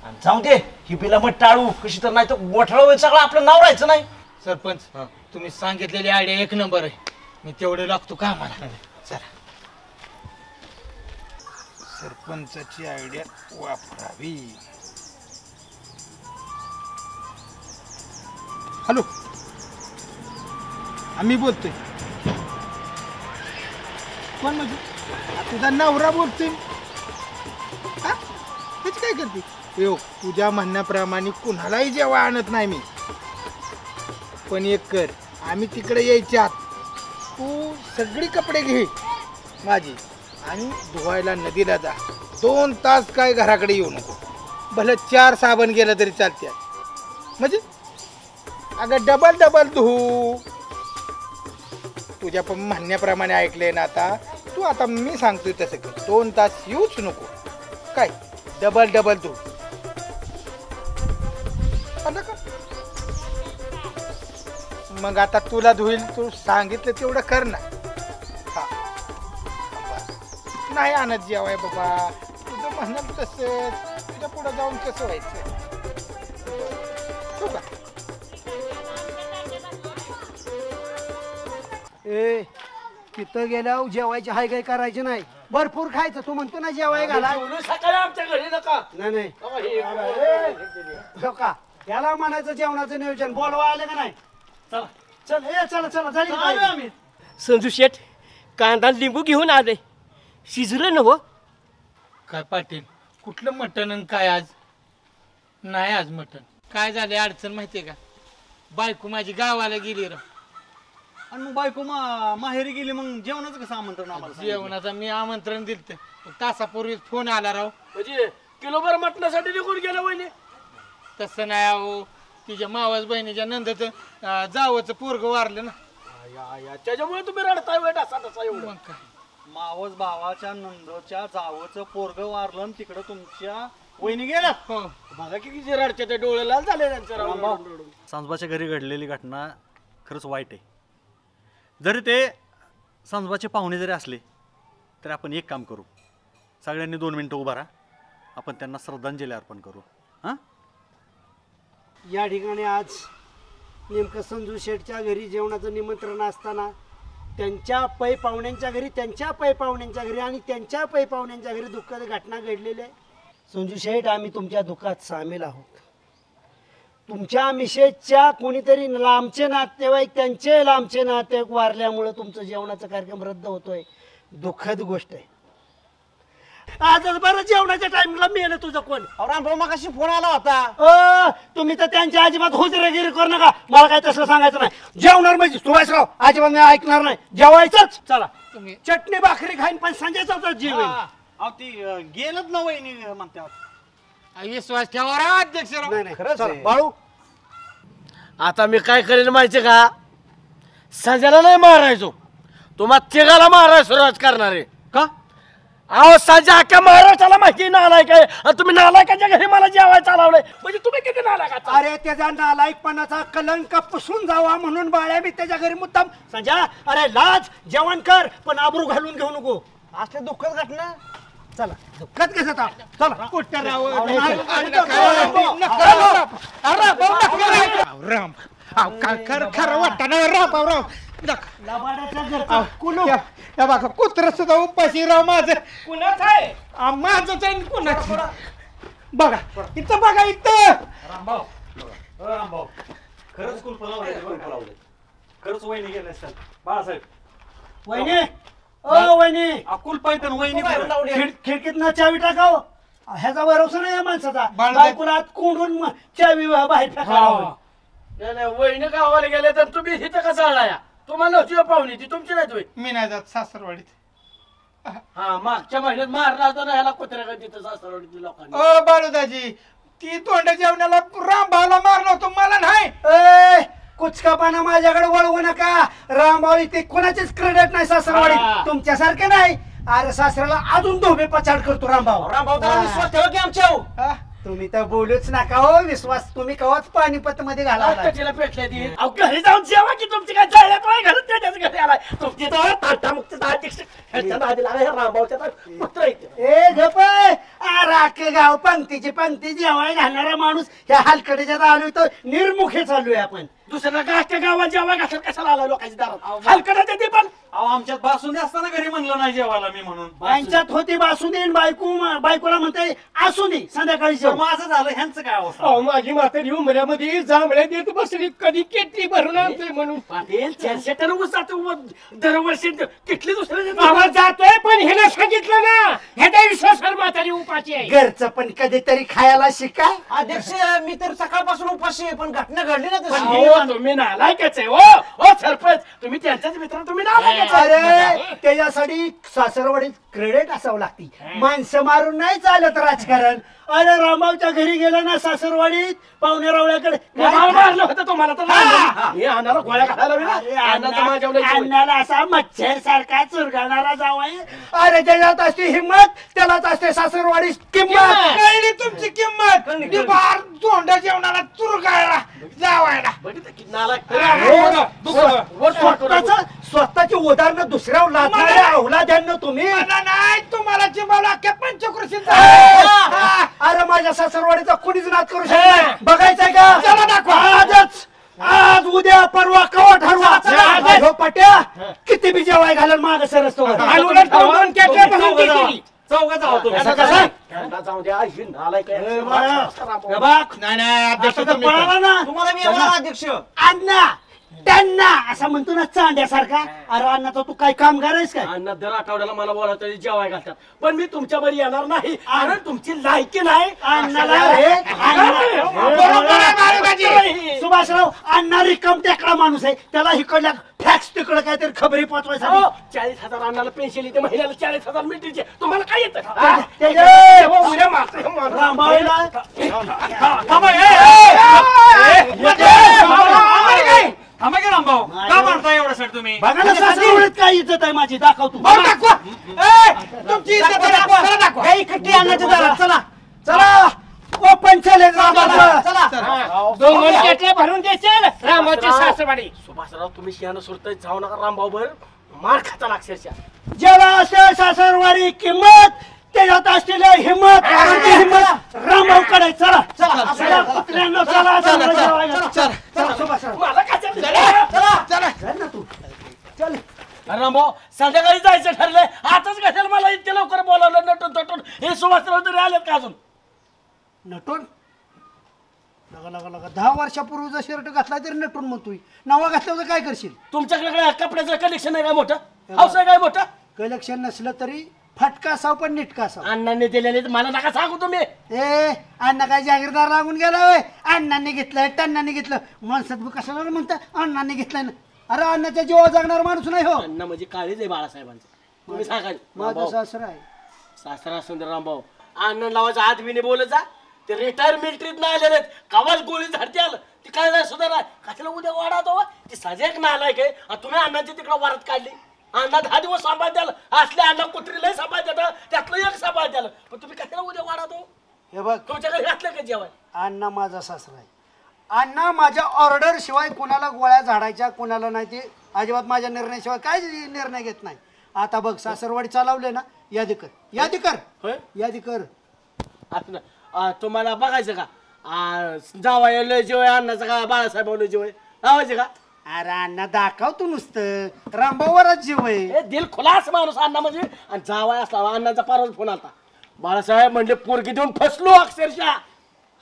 आणि जाऊ दे. ही बिला मग टाळू कशी तर, नाही तर गोठळा होईल सगळं, आपलं नाव राहायचं नाही. सरपंच तुम्ही सांगितलेली आयडिया 1 नंबर आहे. मी तेवढे लागतो का मला. चला सरपंचाची आयडिया वापरावी. हॅलो, आम्ही बोलतोय. कोण म्हणजे? तुझा नवरा बोलतोय. त्याची काय करते? यो तुझ्या म्हणण्याप्रमाणे कुणालाही जेव्हा आणत नाही मी, पण एक कर, आम्ही तिकडे यायच्या आत तू सगळी कपडे घे माझी आणि धुवायला नदीला जा. 2 तास काय घराकडे येऊ नको. भलं 4 साबण गेलं तरी चालते. म्हणजे अगं डबल धू. तुझ्या पण म्हणण्याप्रमाणे ऐकले ना आता तू. आता मी सांगतोय तसं कर. 2 तास येऊच नको. काय डबल धू. आलं का? मग आता तुला धुईल. तू सांगितलं तेवढं कर ना. हा नाही आणत जेवाय बाबा. तुझं म्हणणं तसंच. तुझ्या पुढं जाऊन कसं व्हायचं. का ए तिथं गेल्यावर जेवायची हाय काय करायची नाही. भरपूर खायचं. तू म्हणतो ना जेवाय घाला. सकाळी आमच्या घरी नका. नाही हो का याला म्हणायचं जेवणाचं नियोजन. बोलवा आलं का नाही. चला चल ए चला झाली का आलोय काय? आम्ही. संजू शेठ कांदा लिंबू घेऊन आले. शिजलं ना हो. काय पाटील कुठलं मटण आणि काय आज नाही. आज मटण काय झाले अडचण माहितीये का? बायको माझी गावाला गेली र. आणि मग बायको माहेरी गेली, मग जेवणाचं कसं आमंत्रण आम्हाला सांगितलं? जेवणाचा मी आमंत्रण दिलं. तासापूर्वीच फोन आला राव. म्हणजे किलोभर मटणासाठी निघून गेलं वहिनी. तसं नाही अहो. तिच्या मावस बहिणीच्या नंदचं जावचं पोरग वारलं ना. त्याच्यामुळे तुम्ही रडताय वेळ असा तसा एवढं. मग काय मावस भावाच्या नंदच्या जावचं पोरग वारलं आणि तिकडं तुमच्या वहिनी गेला. हो. बघा की किती रडते. ते डोळे लाल झाले त्यांचं रडून. सांजबाच्या घरी घडलेली घटना खरंच वाईट आहे. जरी ते सांजबाचे पाहुणे जरी असले तरी आपण एक काम करू. सगळ्यांनी 2 मिनिटं उभा राहा. आपण त्यांना श्रद्धांजली अर्पण करू. हां या ठिकाणी आज नेमकं संजू शेठच्या घरी जेवणाचं निमंत्रण असताना त्यांच्या पै पाहुण्यांच्या घरी, त्यांच्या पै पाहुण्यांच्या घरी आणि त्यांच्या पै पाहुण्यांच्या घरी दुःखद घटना घडलेली आहे. संजू शेठ आम्ही तुमच्या दुःखात सामील आहोत. तुमच्या मिसेसच्या कोणीतरी लांबचे नातेवाईक, त्यांचे लांबचे नातेवाईक वारल्यामुळे तुमचं जेवणाचा कार्यक्रम रद्द होतोय. दुःखद गोष्ट आहे. आजच बरं जेवणाच्या टाइमला मेलं तुझं कोण. रामभाऊ मग कशी फोन आला होता. तुम्ही तर त्यांच्या अजिबात हुजरेगिरी करू नका. मला काय तसं सांगायचं नाही. जेवणार म्हणजे सुभाषराव अजिबात नाही ऐकणार नाही. जेवायचंच. चला तुम्ही चटणी भाकरी खाईन पण संजयचा जेवण. अहो ती गेलत ना वहिनी म्हणते. विश्वास ठेवा राव अध्यक्ष राव. नाही खरंच आहे. बाळू आता मी काय करेन माहिती का? संजयला नाही मारायचो. तुम्हा तिघाला मारायला सुरुवात करणार आहे. का? अहो संजय अख्ख्या महाराष्ट्राला माहिती नालायक आहे. आणि तुम्ही नालायकाच्या घरी मला जेवायला चालवलंय. म्हणजे तुम्ही किती नालायक. अरे त्याचा नालायकपणाचा कलंक पुसून जावा म्हणून बाळ्या मी त्याच्या घरी मुद्दाम. संजय अरे लाज जेवण कर पण आबरू घालून घेऊ नको. असले दुःखद घटना. चला दुःखात कसं आता. चला कुठं राव राम. खरं वाटतं ना राव. लबाडाच्या घरचा कुलूप. या बघा कुत्र सुद्धा उपाशी राव माझं. कुणाच आहे? माझंच आहे कुणाचं. बघा इथं बघा इथं. रामभाऊ खरंच कुलप लावले. खरंच वहिनी गेले असतात. बाळासाहेब वहिनी ओ वहिनी कुलप आहे तर वहिनी खिडकीत चावी टाकाव. ह्याचा भरोसा नाही या माणसाचा. बाळा- बायकोला आत कोंडून चावी बाहेर टाकावं. नाही वहिनी गावाला गेले तर तुम्ही इथं कसा आलाया? तुम्हाला नव्हती पाहुणी ती तुमची नाही तुम्ही. मी नाही जात सासरवाडीत. हा मागच्या महिन्यात मारला होता ना ह्याला कुत्र्या तिथं सासरवाडीतील लोकांनी. ओ बाळूदाजी ती तोंड जेवणाला रामभाऊला मारलं होतं मला नाही. कुचकापाना माझ्याकडे वळवू नका. रामभाऊ इथे कोणाचेच क्रेडिट नाही सासरवाडी. तुमच्यासारखे नाही. अरे सासऱ्याला अजून धोबे पछाड करतो रामभाऊ. रामभाऊ त्याला विश्वास ठेवा की आमच्यावर. हा? तुम्ही तर बोलूच नका हो. विश्वास तुम्ही कवाच पाणीपत मध्ये घाला. तिला पेटल्या ती. अहो घरी जाऊन जेवा की तुमची काय जळल्यात काय घरात त्याच्याच घरी आलाय. तुमची तर ताटामुक्तीचा अध्यक्ष ह्याच्या नादी लागला रामभाऊच्या पुत्र इथे. ए गप राख गाव पंक्तीची पंक्ती जेवाय घालणारा माणूस ह्या हलकडेच्या आलोय तर निर्मुखे चालूय आपण. दुसऱ्या गाठच्या गावात जेव्हा घातलं कशाला आला लोकांची दारात हलकडं ते पण. अहो आमच्यात बासुंदी असताना घरी म्हणलं नाही जेवायला मी म्हणून. यांच्यात होती बासुंदी. बायकोला म्हणते असून संध्याकाळी जेव. माझं झालं ह्यांचं काय अवस्था. अहो माझी म्हातारी उमऱ्यामध्ये जांभळ्या देत बसली कधी केटली भरून आणते म्हणून. पाटील 400 टन ऊस जातो दरवर्षी. किटली दुसऱ्या जातोय पण ह्याला सांगितलं ना ह्याचा विश्वासावर म्हातारी उपाशी आहे. घरचं पण कधीतरी खायला शिका. अध्यक्ष मी तर सकाळपासून उपाशी आहे पण घटना घडली ना पण हे तुम्ही नालायकच आहे हो सरपंच. तुम्ही त्यांच्याच मित्र, तुम्ही नालायकच आहे. अरे त्याच्यासाठी सासरवाडीत क्रेडिट असावं लागती. माणसं मारून नाही चालत राजकारण. अरे रामावच्या घरी गेला ना सासरवाडीत पाहुण्या रावळ्याकडे मारलं होतं तुम्हाला तर हे अन्नाला गोळ्या घालायला अण्णाला असा मच्छर सारखा चुरगाणारा जावाय. अरे ज्याच्यात असते हिंमत त्यालाच असते सासरवाडी किंमत. कळली तुमची किंमत. बार तोंडा जेवणाला चुरगाळला जावायला. स्वतःची उदाहरणं दुसऱ्या लादणाऱ्या अवलाद्यांना तुम्ही. मला नाही तुम्हाला चिंबावला अख्ख्या पंचकृषीत. अरे माझ्या सासरवाडीचा कोणीच नाद करू शकत. बघायचंय का? चला दाखवा. आजच, आज उद्या परवा कवा ठरवा. पट्या किती बी जेवाय घालून माग सरसतो. चौघ जाऊ तुम्ही. जाऊ द्या ही नालायक आहे. पळाला ना तुम्हाला मी एवढा अध्यक्ष अण्णा त्यांना असं म्हणतो ना चांड्यासारखा. अरे अण्णा तर तू काय कामगार आहेस काय? अण्णा दर आठवड्याला मला बोला तरी जेवाय घालतात, पण मी तुमच्या बरी येणार नाही. कारण तुमची लायकी नाही. अण्णाला सुभाषराव अण्णा रिकम टेकडा माणूस आहे. त्याला इकडल्या फॅक्स तिकडं काहीतरी खबरी पोचवायचं. 40,000 अण्णाला पेन्शन येते महिन्याला. 40,000 मिळते. तुम्हाला काय येतं? थांबा की रामभाऊ, का मारताय एवढं सर तुम्ही? बघा ना सासरवाडीत काय इज्जत आहे माझी. दाखव तू. तुमची इज्जत दाखवा. चला चला ओपन चले. दोन केटल्या भरून देशील रामाची सासरवाडी. सुभाषराव तुम्ही शियानं सुरतच जाऊ नका. रामभाऊ भर मार खाता अक्षरशः. ज्याला असे सासरवाडी किंमत त्याच्यात असलेली हिंमत हिंमत रामभाऊ कडे. चला चला कुत्र्यांनो, चला मला चल रामभाऊ संध्याकाळी जायचं ठरलंय. आताच कशाला मला इतके लवकर बोलावलं नटून तटून? हे सुभाषराव तरी आलेत का अजून? नटून लगा लगा लगा 10 वर्षापूर्वीचा शर्ट घातला तरी नटून म्हणतोय. नवा घातल्यावर काय करशील? तुमच्याकडे कपड्याचं कलेक्शन आहे काय मोठं? हाऊस आहे काय मोठं? कलेक्शन नसलं तरी फटका असाव पण नीटका असाव. अण्णांनी दिलेले मला नका सांगू तुम्ही. ए अण्णा काय जागीरदार लागून गेला होय? अण्णांनी घेतलं टण्णांनी घेतलं. माणसात कशाला म्हणता अण्णांनी घेतलं? अरे अण्णाच्या जीवा जगणार माणूस नाही हो. अण्णा म्हणजे काळीच आहे बाळासाहेबांचं. तुम्ही सांगा. माझा सासरा आहे. सासरा सुंदर रामभाऊ अण्णा लावायचा हात बिने बोलत जा. ते रिटायर मिलिटरीत नाही आलेले आहेत. कावाच गोळी झाडते आलं ती काय नाही सुद्धा नाही. कशाला उद्या वाढातो? ती सजग नालायक आहे. आणि तुम्ही अण्णाची तिकडं वारात काढली. अण्णा 10 दिवस सांभाळ द्याल. असले अण्णा कुत्रीलाही सांभाळ द्याल. त्यातलं एक सांभाळ द्याल. पण तुम्ही कशाला उद्या वाढातो? हे बघ तुमच्याकडे घातलं का जेवण? अण्णा माझा सासरा आहे. अण्णा माझ्या ऑर्डर शिवाय कोणाला गोळ्या झाडायच्या कोणाला नाही. ते अजिबात माझ्या निर्णयाशिवाय काय निर्णय घेत नाही. आता बघ सासरवाडी चालवले ना. यादी कर यादी कर होय यादी कर. तुम्हाला बघायचं का जावाय लय जेवय अण्णाचं का बाळासाहेब लय जेवय लावायचं का? अरे अण्णा दाखव तू नुसतं रामभाऊवरच जीव आहे. हे दिल खुलास माणूस अण्णा म्हणजे. आणि जावाय असला अण्णाचा परवा फोन आला. बाळासाहेब म्हणजे पोरगी देऊन फसलो अक्षरशः.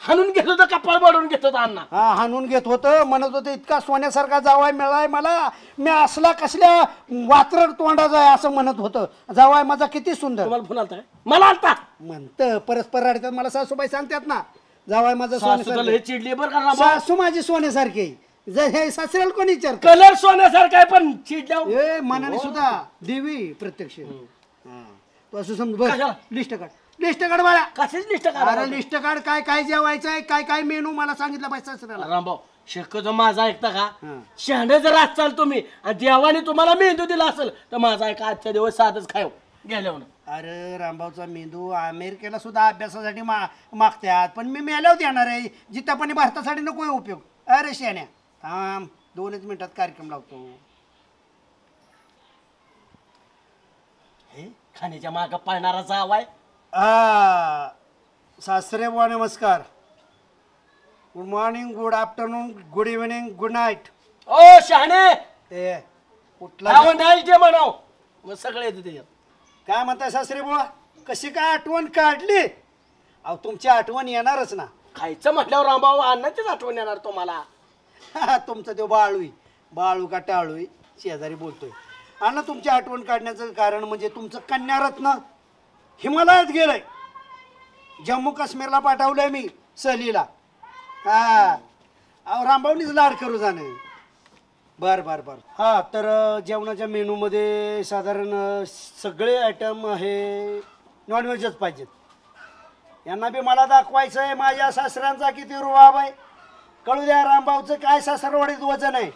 हाणून घेत होतं कपाळ वाढून घेत होता अण्णा. हा हाणून घेत होतं. म्हणत होतं इतका सोन्यासारखा जावाय मिळालाय मला. मी असला कसल्या वात्रट तोंडाचा आहे असं म्हणत होतं. जावाय माझा किती सुंदर. तुम्हाला फोन आलता मला आलता म्हणतं परस्पर रडतात. मला सासूबाई सांगतात ना जावाय माझा सोन्यासारखं चिडली बरं का? सासू माझी सोन्यासारखी. हे सासऱ्याला कोणी विचार कलर सोन्यासारखा आहे पण चिडल्या ए मनाने सुद्धा देवी प्रत्यक्ष. तू असं समज बघ. लिस्ट काढ लिस्ट काढ मला. कशाच लिस्ट अरे लिस्ट काढ. काय काय जेवायचं आहे काय काय मेनू मला सांगितलं पाहिजे सासऱ्याला. रामभाऊ शक्यतो माझा ऐकता का? शहाणे जर असचाल तुम्ही आणि देवाने तुम्हाला मेंदू दिला असेल तर माझा ऐका आजच्या दिवस साधच खाय गेल्या. अरे रामभाऊचा मेंदू अमेरिकेला सुद्धा अभ्यासासाठी मागतात. पण मी मेल्यावर देणार आहे. जितापणी भारतासाठी नको उपयोग. अरे शेण्या थांब 2 मिनिटात कार्यक्रम लावतो. हे खाण्याच्या माग पळणारा जावाय. सासरे बुवा नमस्कार. Good morning good afternoon good evening good night. ओ शहाणे ए कुठला म्हणाव मग सगळे येते त्याच्यात. काय म्हणताय सासरे बुवा? कशी काय आठवण काढली? अहो तुमची आठवण येणारच ना. खायचं म्हटल्यावर रामभाऊ अन्नाचीच आठवण येणार तुम्हाला. तुमचं तो बाळू का टाळूई शेजारी बोलतोय. अण्णा तुमची आठवण काढण्याचं कारण म्हणजे तुमचं कन्यारत्न हिमालयात गेलंय. जम्मू काश्मीरला पाठवलंय मी सहलीला. हा अहो रामभाऊनीच लाड करू जाणं. बर बर बर. हा तर जेवणाच्या मेनूमध्ये साधारण सगळे आयटम आहे नॉनव्हेजच पाहिजेत. यांना बी मला दाखवायचं आहे माझ्या सासऱ्यांचा किती रुबाब आहे. कळू द्या रामभाऊचं काय सासरवाडीत वजन आहे.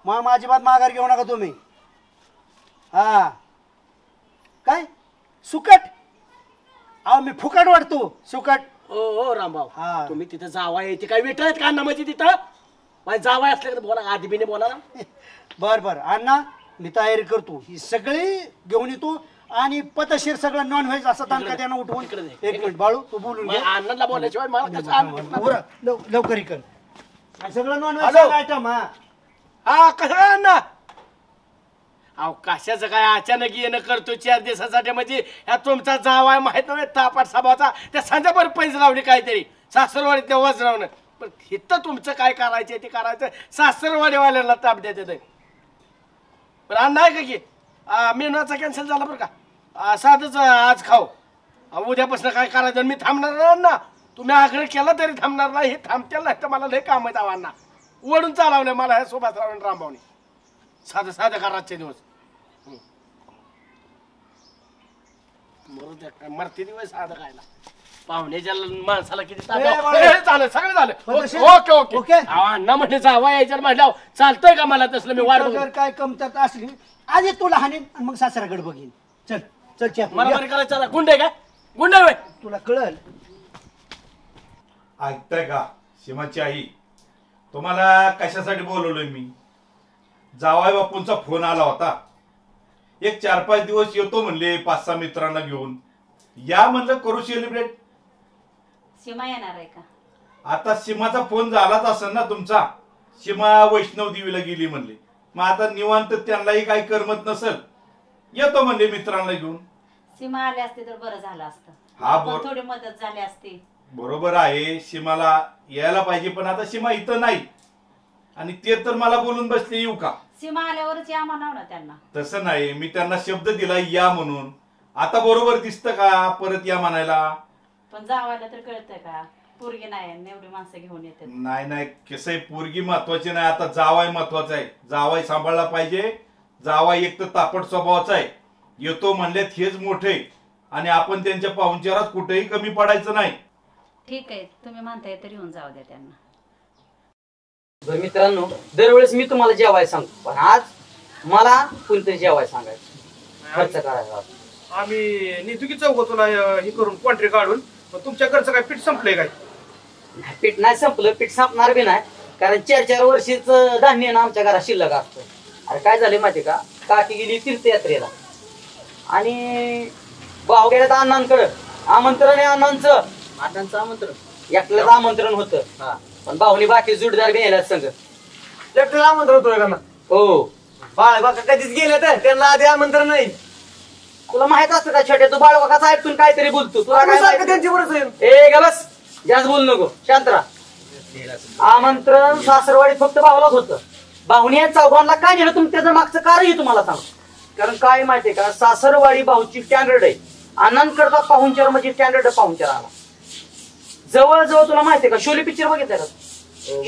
मग अजिबात माघार घेऊ नका तुम्ही. हा काय सुकट? अहो मी फुकट वाटतो सुकट. हो रामभाऊ हा. तुम्ही तिथं जावा येते काय वेट आहेत का म्हणजे तिथं माझी जावा असल्या का बोला आधी बिने बोला ना. बर बर अण्णा मी तयारी करतो. ही सगळी घेऊन येतो आणि पतशीर सगळं नॉन व्हेज असं तांका त्यांना उठवून. एक मिनिट बाळू तू बोलून घे. अण्णाला बोलल्याशिवाय मला कसं उरक, लवकर इकड सगळं नॉन व्हेज आयटम. हा हा कसं अण्णा अहो कशाचं काय अचानक येणं करतो 4 दिवसासाठी म्हणजे ह्या तुमचा जावाय माहित नव्हे तापाट सभाचा त्या संध्याभर पैसे लावले काहीतरी सासरवाडी त्या वजरावणं. पण हिथं तुमचं काय करायचं ते करायचं सासरवाडीवाल्याला ताप देते ते. पण अण्णा आहे का की मेनूचा कॅन्सल झाला बरं का. साधंच आज खाऊ. उद्यापासून काय करायचं मी थांबणार ना अण्णा. तुम्ही आग्रह केला तरी थांबणार नाही. हे थांबतेल नाही तर मला लय काम आहेत अण्णा. ओढून चालवलं मला ह्या सोबत राहून रामभाऊनी. साधं साधं करा आजचे दिवस. मरते दिवस साधं खायला पाहुण्याच्या माणसाला किती चालेल सगळं झालं. Okay okay okay. अण्णा म्हटले जावा यायच्या म्हटलं चालतंय का मला तसलं मी वाढ जर काय कमतरता असली आधी तुला हाणीन आणि मग सासऱ्याकडे बघीन. चल चल चल मला बरी करायचं गुंड आहे का गुंड आहे तुला कळल. ऐकताय का सीमाची आई तुम्हाला कशासाठी बोलवलोय मी. जावाई बापूंचा फोन आला होता. एक 4-5 दिवस येतो म्हणले 5-6 मित्रांना घेऊन या म्हणलं करू सेलिब्रेट. सीमा येणार आहे का? आता सीमाचा फोन झालाच असेल ना तुमचा. सीमा वैष्णव देवीला गेली म्हणले. मग आता निवांत त्यांनाही काही करमत नसेल येतो म्हणले मित्रांना घेऊन. सीमा आले असते तर बरं झालं असतं. हा थोडी मदत झाली असती. बरोबर आहे सीमाला यायला पाहिजे पण आता सीमा इथं नाही आणि ते तर मला बोलून बसले येऊ का. सीमा आल्यावरच या म्हणाव ना त्यांना. तसं नाही मी त्यांना शब्द दिला या म्हणून. आता बरोबर दिसतं का परत या म्हणायला. पण जावायला तर कळतंय का पोरगी नाही एवढी माणसं घेऊन येतात. नाही नाही कसं आहे पोरगी महत्वाची नाही आता जावाय महत्वाचा आहे. जावाय सांभाळला पाहिजे. जावाय एक तर तापट स्वभावाचा आहे. येतो म्हणलेत हेच मोठे आणि आपण त्यांच्या पाहुणचारात कुठेही कमी पडायचं नाही. ठीक आहे तुम्ही म्हणताय तर येऊन जाऊ द्या त्यांना. बरं मित्रांनो दरवेळेस मी तुम्हाला जेवायला सांगतो पण आज मला कोणतरी जेवायला सांगायचं खर्च करायचा. आम्ही निधुकी चौकातून हे करून कॉन्ट्री काढून तुमच्या घरचं काय पीठ संपलंय काय? पीठ नाही संपलं. पीठ संपणार बी नाही कारण 4-4 वर्षीच धान्य ना आमच्या घरात शिल्लक असतं. अरे काय झाले माहिती का काकी गेली तीर्थयात्रेला आणि भाऊ गेल्यात अण्णांकडं. आमंत्रण आहे अण्णांचं. अण्णांचं आमंत्रण एकट्याला आमंत्रण होतं पण भाऊनी बाकी जोडदार घ्यायला संघ एकट्याला आमंत्रण होतोय का ना. हो बाळबाका कधीच गेले तर त्यांना आधी आमंत्रण नाही. तुला माहित असतं का छोट्या तू बाळबाकाचा ऐकून काहीतरी बोलतो तुला काय त्यांची बरंच ए ग बस जास्त बोल नको शांत राहा. आमंत्रण सासरवाडीत फक्त भाऊलाच होतं. भाऊनी या चौघांना काय नेलं तुम्ही त्याचं मागचं कारणही तुम्हाला सांग. कारण काय माहितीये का सासरवाडी भाऊची स्टँडर्ड आहे. आनंदकडचा पाहुणचार म्हणजे स्टँडर्ड पाहुणचार आला. जवळजवळ तुला माहितीये का शोले पिक्चर बघितलं का.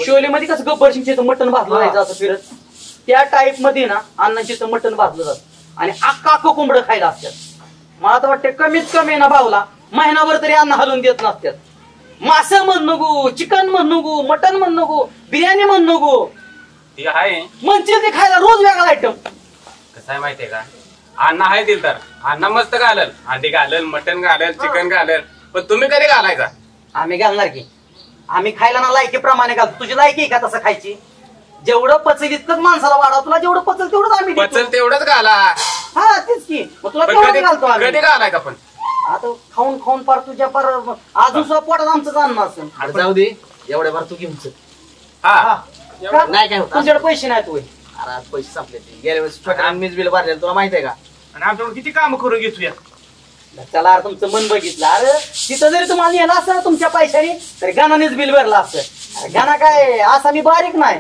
शोले मध्ये कसं गब्बर सिंगचं मटण भाजलं जायचं असं फिरत त्या टाईप मध्ये ना अण्णांचं मटण भाजलं जातं आणि अख्खं कोंबडं खायला असतात. मला तर वाटतं कमीत कमी ना भाऊला महिनाभर तरी अन्न हलवून देत नसतात. मासं म्हण नको चिकन म्हण नको मटण म्हण नको बिर्याणी म्हण नको ती आहे म्हणतील ते खायला रोज वेगळा आयटम. कसं आहे माहितीये का अण्णा आहे दिल तर अण्णा मस्त घालल अंडी घालल मटण घालल चिकन घालल पण तुम्ही कधी घालायचा. आम्ही घालणार की आम्ही खायला ना लायकीप्रमाणे घालतो. तुझी लायकी आहे का तसं खायची. जेवढं पचेल इतकंच माणसाला वाढा. तुला जेवढं पचेल तेवढंच आम्ही पचल तेवढंच घाला. हा तेच की मग तुला तेवढं घालतो आम्ही. कधी घालायचा पण आता खाऊन खाऊन पार तुझ्या पार अजून सुद्धा पोटात आमचं जाणं असेल. जाऊ दे एवढ्या बार तू घेऊन चल. हा नाही काय होत तुझ्याकडे पैसे नाही तू. अरे आज पैसे संपले ते गेल्या वेळेस छोट्या मीच बिल भरलेलं तुला माहिती आहे का. आणि आमच्याकडून किती काम करून घेतोया. त्याला अरे तुमचं मन बघितलं. अरे तिथं जरी तुम्हाला नेलं असतं ना तुमच्या पैशाने तरी गाणानेच बिल भरलं असतं. अरे गाणा काय असा मी बारीक नाही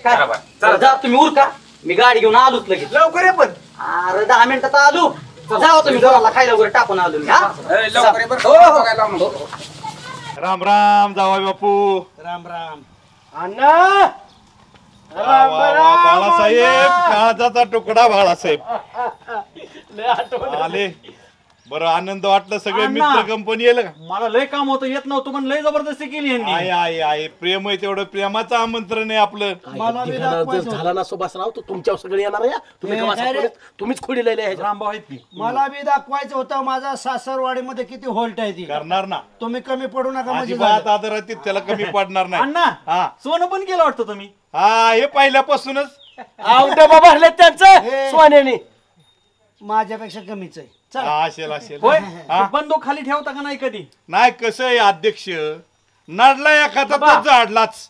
काय. जा तुम्ही उरका मी गाडी घेऊन आलोच लगेच लवकर ये पण. अरे 10 मिनिटात आलो. जावा तुम्ही घराला खायला वगैरे टाकून आलो मी. राम राम जावाई बापू. राम राम. अण्णा वा, वा, वा, बाळासाहेब काळजाचा तुकडा बाळासाहेब लय आठवण आले. बरं आनंद वाटलं. सगळे अण्णा. मित्र कंपनी येलं का? मला लय काम होतं येत नव्हतं पण लय जबरदस्ती केली यांनी. आहे प्रेम आहे तेवढं प्रेमाचं आमंत्रण आहे आपलं. मला बी जर दाखवायचं झाला ना सुभाषराव तर तुमच्यावर सगळे येणार आहे. तुम्ही हे केव्हा काय रे? सापडले? तुम्हीच खोडी लिहिले ह्याच्यात. रामभाऊ आहेत की मला बी दाखवायचं होतं माझा सासरवाडीमध्ये किती होल्ट आहे ती. करणार ना. तुम्ही कमी पडू नका म्हणजे अजिबात झालं. आदरातीत त्याला कमी पडणार नाही. अण्णा हा सोनं पण केलं वाटतं तुम्ही. हा हे पहिल्यापासूनच आव डबा भरले त्यांचं सोन्याने. माझ्यापेक्षा कमीच आहे. चला. हा, असेल होय हा? बंदूक खाली ठेवता का नाही कधी. नाही कसं आहे अध्यक्ष नडला एखादा तर झाडलाच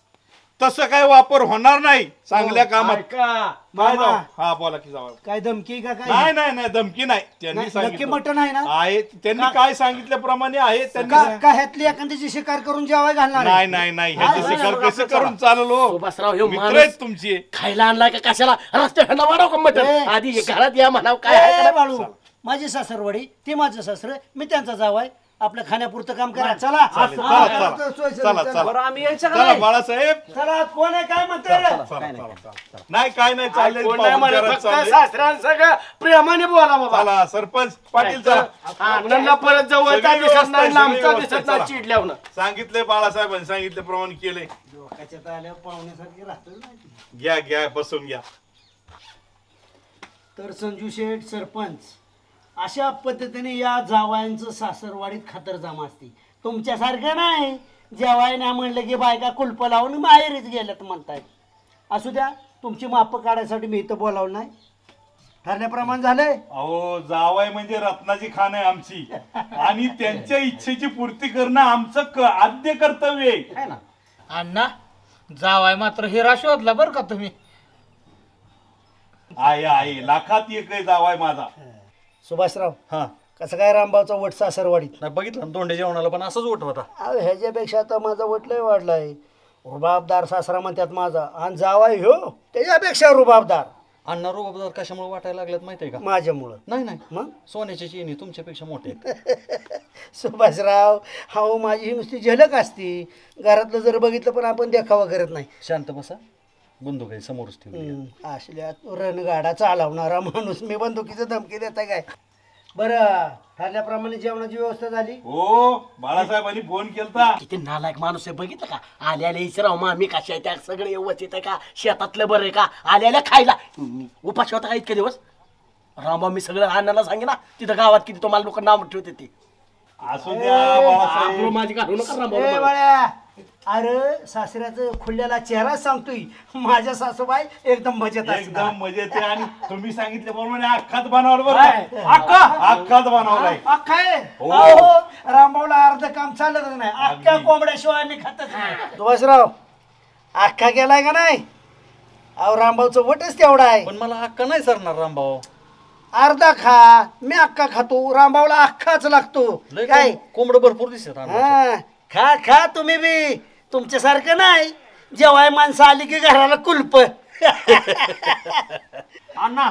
तसं काय वापर होणार नाही चांगल्या कामात. ऐका काय मामा. जाऊ? हा बोला की जाऊ. काय धमकी का काय नाही धमकी नाही. त्यांनी नक्की सांगितलं मटण आहे ना. आहे त्यांनी काय सांगितल्याप्रमाणे आहे त्यांनी का ह्यातली एखाद्याची शिकार करून जेवाय घालणार आहे? नाही ह्याची शिकार कसं करून चाललो. सुभाषराव हे मित्र माणूस आहेत तुमची. खायला आणलाय का कशाला रस्त्याला वाढव का मटण ए. आधी हे घरात या म्हणाव काय आहे ए, का? बाळू माझी सासरवाडी ते माझं सासर मी त्यांचा जावाय आपल्या खाण्यापुरतं काम करा. चला चालेल, चला बरं आम्ही यायचं का चला नाही? बाळासाहेब. चला कोण आहे काय म्हणते नाही काय नाही चाललंय कोण नाही म्हणत, पाहुणचारात फक्त चाललंय. सासऱ्यांसगळं प्रेमाने बोला बाबा. चला सरपंच पाटील चला. अण्णांना परत जवळचा सगळी दिसत व्यवस्था नाही आहे, लांबचा सगळी दिसत व्यवस्था नाही आहे. चिडल्यावर. सांगितलंय बाळासाहेबांनी सांगितल्याप्रमाणे केलंय. डोक्याच्यात आल्यावर पाहुण्यासारखी राहतो ना. घ्या बसून घ्या. तर संजू शेठ सरपंच अशा पद्धतीने या जावयांचं सासरवाडीत खातरजमा असते. तुमच्यासारखं नाही जेवाय ना म्हणलं की बायका कुलप लावून माहेरीच गेल्यात म्हणताय. असू द्या तुमची माप काढायसाठी मी इथं बोलावलं नाही. ठरल्याप्रमाणे झालंय. अहो जावाय म्हणजे रत्नाची खाण आहे आमची आणि त्यांच्या इच्छेची पूर्ती करणं आमचं आद्य कर्तव्य आहे ना. अण्णा जावाय मात्र हिरा शोधला बरं का तुम्ही. आहे लाखात एक आहे जावाय माझा. सुभाषराव हा कसं काय रामभाऊचा वट सासरवाडीत. नाही बघितलं ना तोंडे जेवणाला पण असंच उठ होता. अहो ह्याच्यापेक्षा आता माझा वट लय वाढलाय. रुबाबदार सासरा म्हणतात माझा आणि जावाय हो त्याच्यापेक्षा रुबाबदार. अण्णा रुबाबदार कशामुळे वाटायला लागल्यात माहितीये का. माझ्यामुळं. नाही मग सोन्याची चेनी तुमच्यापेक्षा मोठे आहेत. सुभाषराव हो माझी ही नुसती झलक असती. घरातलं जर बघितलं पण आपण देखावा करत नाही. शांत बसा बंदूक आहे समोरच ठेवली. असल्या रणगाडा चालवणारा माणूस मी बंदुकीचं धमकी देता काय. बरं ठरल्याप्रमाणे जेवणाची व्यवस्था झाली. हो बाळासाहेबांनी फोन केलता. किती नालायक माणूस आहे बघितलं का. आल्याला इचराव मामी कशा आहे त्या सगळे व्यवस्थित आहे का शेतातलं बरं आहे का आल्याला खायला उपाशी होता का इतके दिवस. रामभाऊ मी सगळं अण्णाला सांगे ना तिथं गावात किती तुम्हाला लोक नाव ठेवते ते. असू द्या बाळासाहेब. माझी काढू नका ए रामभाऊ. बाळ्या अरे सासऱ्याचं खुल्याला चेहरा सांगतोय. माझ्या सासूबाई एकदम मजेत असतात. एकदम मजेत आहे आणि तुम्ही सांगितल्याप्रमाणे अख्खाच बनवलं बरं. अख्खाच बनवलाय. अख्खा हो. रामभाऊला अर्ध काम चालतच नाही. अख्ख्या कोंबड्याशिवाय आम्ही खातच नाही. सुभाषराव अख्खा गेलाय का नाही. अहो रामभाऊचं वटच तेवढा आहे. पण मला हक्क नाही सरणार रामभाऊ. अर्धा खा मी अख्खा खातो. रामभाऊला अख्खाच लागतो. काय कोंबड भरपूर दिसत. हा, खा खा तुम्ही बी. तुमच्यासारखं नाही जेव्हा माणसं आली की घराला कुलप. अण्णा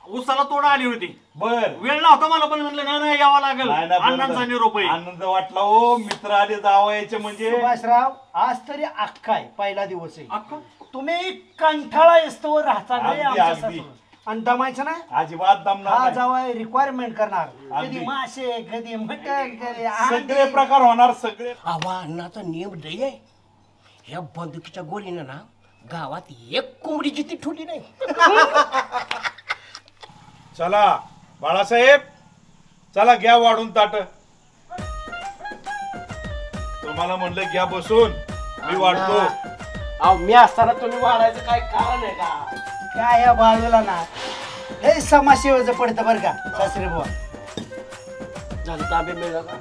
उसाला तोडा आली होती. बर वेळ नव्हता मला पण म्हणलं नाही यावं लागेल. नाही ना, बरोबर. अण्णांचा निरोप आहे. आनंद वाटला हो मित्र आले जावायचे म्हणजे. सुभाषराव आज तरी अख्खा आहे पहिला दिवस आहे. अक्का तुम्ही कंठाळा असतो राहता नाही अगदी, आमच्या अगदी. सासूला. आणि दमायचं नाही. अजिबात दमणार हा नाही. जावाय रिक्वायरमेंट करणार. कधी अगदी. मासे कधी मटण कधी सगळे अंडी. प्रकार होणार सगळे. आवा अण्णाचा नियम दय आहे. ह्या बंदुकीच्या गोळीनं ना गावात एक कोंबडी जिथे ठेवली नाही. चला बाळासाहेब चला घ्या वाढून ताट. तुम्हाला म्हणलं घ्या बसून मी वाढतो. अहो मी असताना तुम्ही वाढायचं काय कारण आहे का. काय या बाजूला ना हे समाजसेवेचं पडतं बरं का सासरे बुवा. झालं तांबे मिळलं का.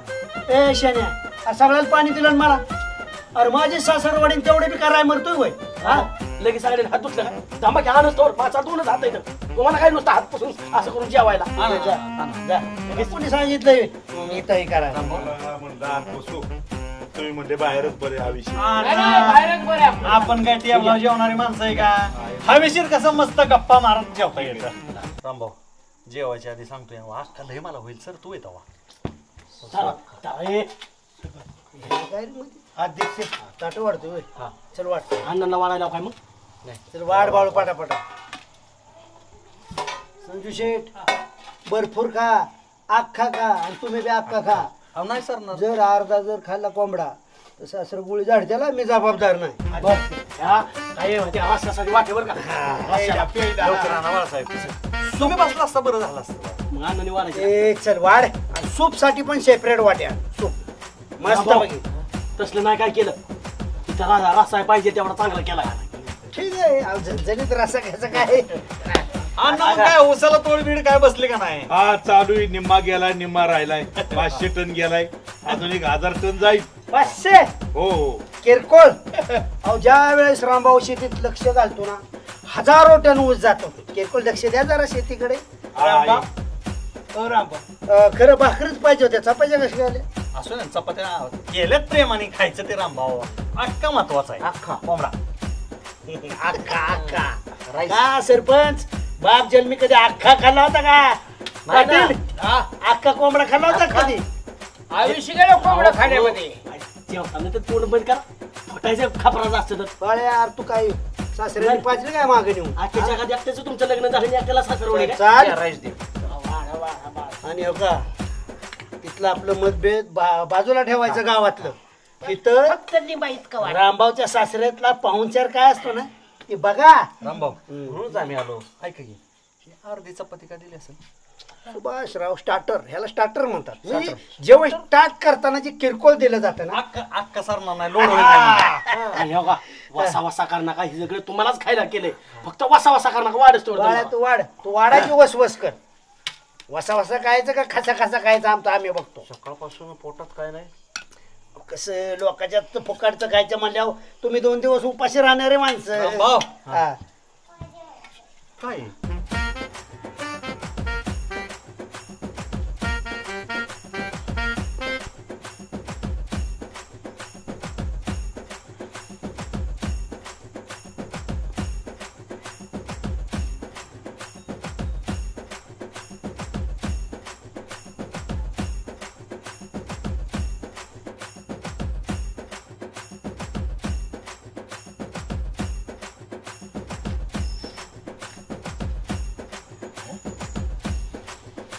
ए शान्या सगळ्याला पाणी दिलं ना मला. अरे माझे सासरवाडीन तेवढे बी कराय मरतोय होय. हा लगेच सगळे हात धुतलं का थांबा की आणच तोवर पाच दोनच हात येतं. तुम्हाला काय नुसतं हात पुसून असं करून जेवायला. कोणी सांगितलंय इथं हे करायला. म्हणलं आत बसू. तुम्ही म्हणले बाहेरच बरे हा विषय. आपण काय टेबला जेवणारी माणसं आहे का. हवेशीर कसं मस्त गप्पा मारत जेवता येतं. रामभाऊ जेवायच्या आधी सांगतोय अख्खा लय मला होईल सर तू येतो. अध्यक्ष ताट वाढतो होय. चल वाढ अण्णांना वाढायला काय मग नाही चल वाढ बाळू पाटापाटा. संजू शेठ भरपूर खा अख्खा खा आणि तुम्ही बी अख्खा खा. नाही सर जर अर्धा जर खाल्ला कोंबडा तर सासर गोळी झाडत्याला मी जबाबदार नाही. काय म्हणते आवासाठी वाटेवर का तुम्ही बसला असता बरं झालं असतं. मग अण्णांनी वाढायचं ए चल वाढ आणि सूप साठी पण सेपरेट वाट्या सूप मस्त बघी. तसलं नाही काय केलं तिथं रस्सा पाहिजे तेवढा चांगला केला. ठीक आहे अहो, झणझणीत रसा घ्यायचं काय. अण्णा मग काय उसाला तोडबीड काय बसले का नाही? हा चालू आहे. निम्मा गेलाय निम्मा राहिलाय. 500 टन गेलाय. अजून 1000 टन जाईल. 500 हो किरकोळ. अहो ज्या वेळेस रामभाऊ शेतीत लक्ष घालतो ना हजारो टन ऊस जातो. किरकोळ लक्ष द्या जरा शेतीकडे. खरं भाकरीच पाहिजे होत्या चपात्या कशा आल्या? असो ना चपात्या केल्यात प्रेमाने खायचं ते रामभाऊ. अख्खा महत्वाचा आहे. अख्खा कोंबडा अख्खा अख्खा का सरपंच बाप जन्मी कधी अख्खा खाल्ला होता का? पाटील अख्खा कोंबडा खाल्ला होता कधी? आयुष्य गेलं कोंबडा खाण्यामध्ये. जेवताना तर तोंड बंद करा फटायचं खापराचं असतं तर. बाळे यार तू काय सासऱ्याने पाजले काय मागे नेऊन? आजच्या जगात एकट्याचं तुमचं लग्न झालं एकट्याला सासरवडी काय? आणि हो का तिथलं आपलं मतभेद बाजूला ठेवायचं गावातलं. तिथं रामभाऊच्या सासऱ्यातला पाहुणचार काय असतो ना ते बघा. रामभाऊ म्हणूनच आम्ही आलो. ऐका की अर्धी चपाती का दिली असेल? सुभाषराव स्टार्टर ह्याला स्टार्टर म्हणतात. म्हणजे जेव्हा स्टार्ट करताना जे किरकोळ दिलं जातं ना अख्खा सरणार नाही लोड. वासा वासा कर नका हे सगळं तुम्हालाच खायला केलंय. फक्त वासा वासा कर नका वाढच तू वाढायची वसवस कर. वसा वसा खायचं का खासा खासा खायचं आमचं आम्ही बघतो. सकाळपासून पोटात काय नाही. कसं लोकांच्या फुकाटचं खायचं म्हणल्यावर तुम्ही 2 दिवस उपाशी राहणारे माणसं. हा काय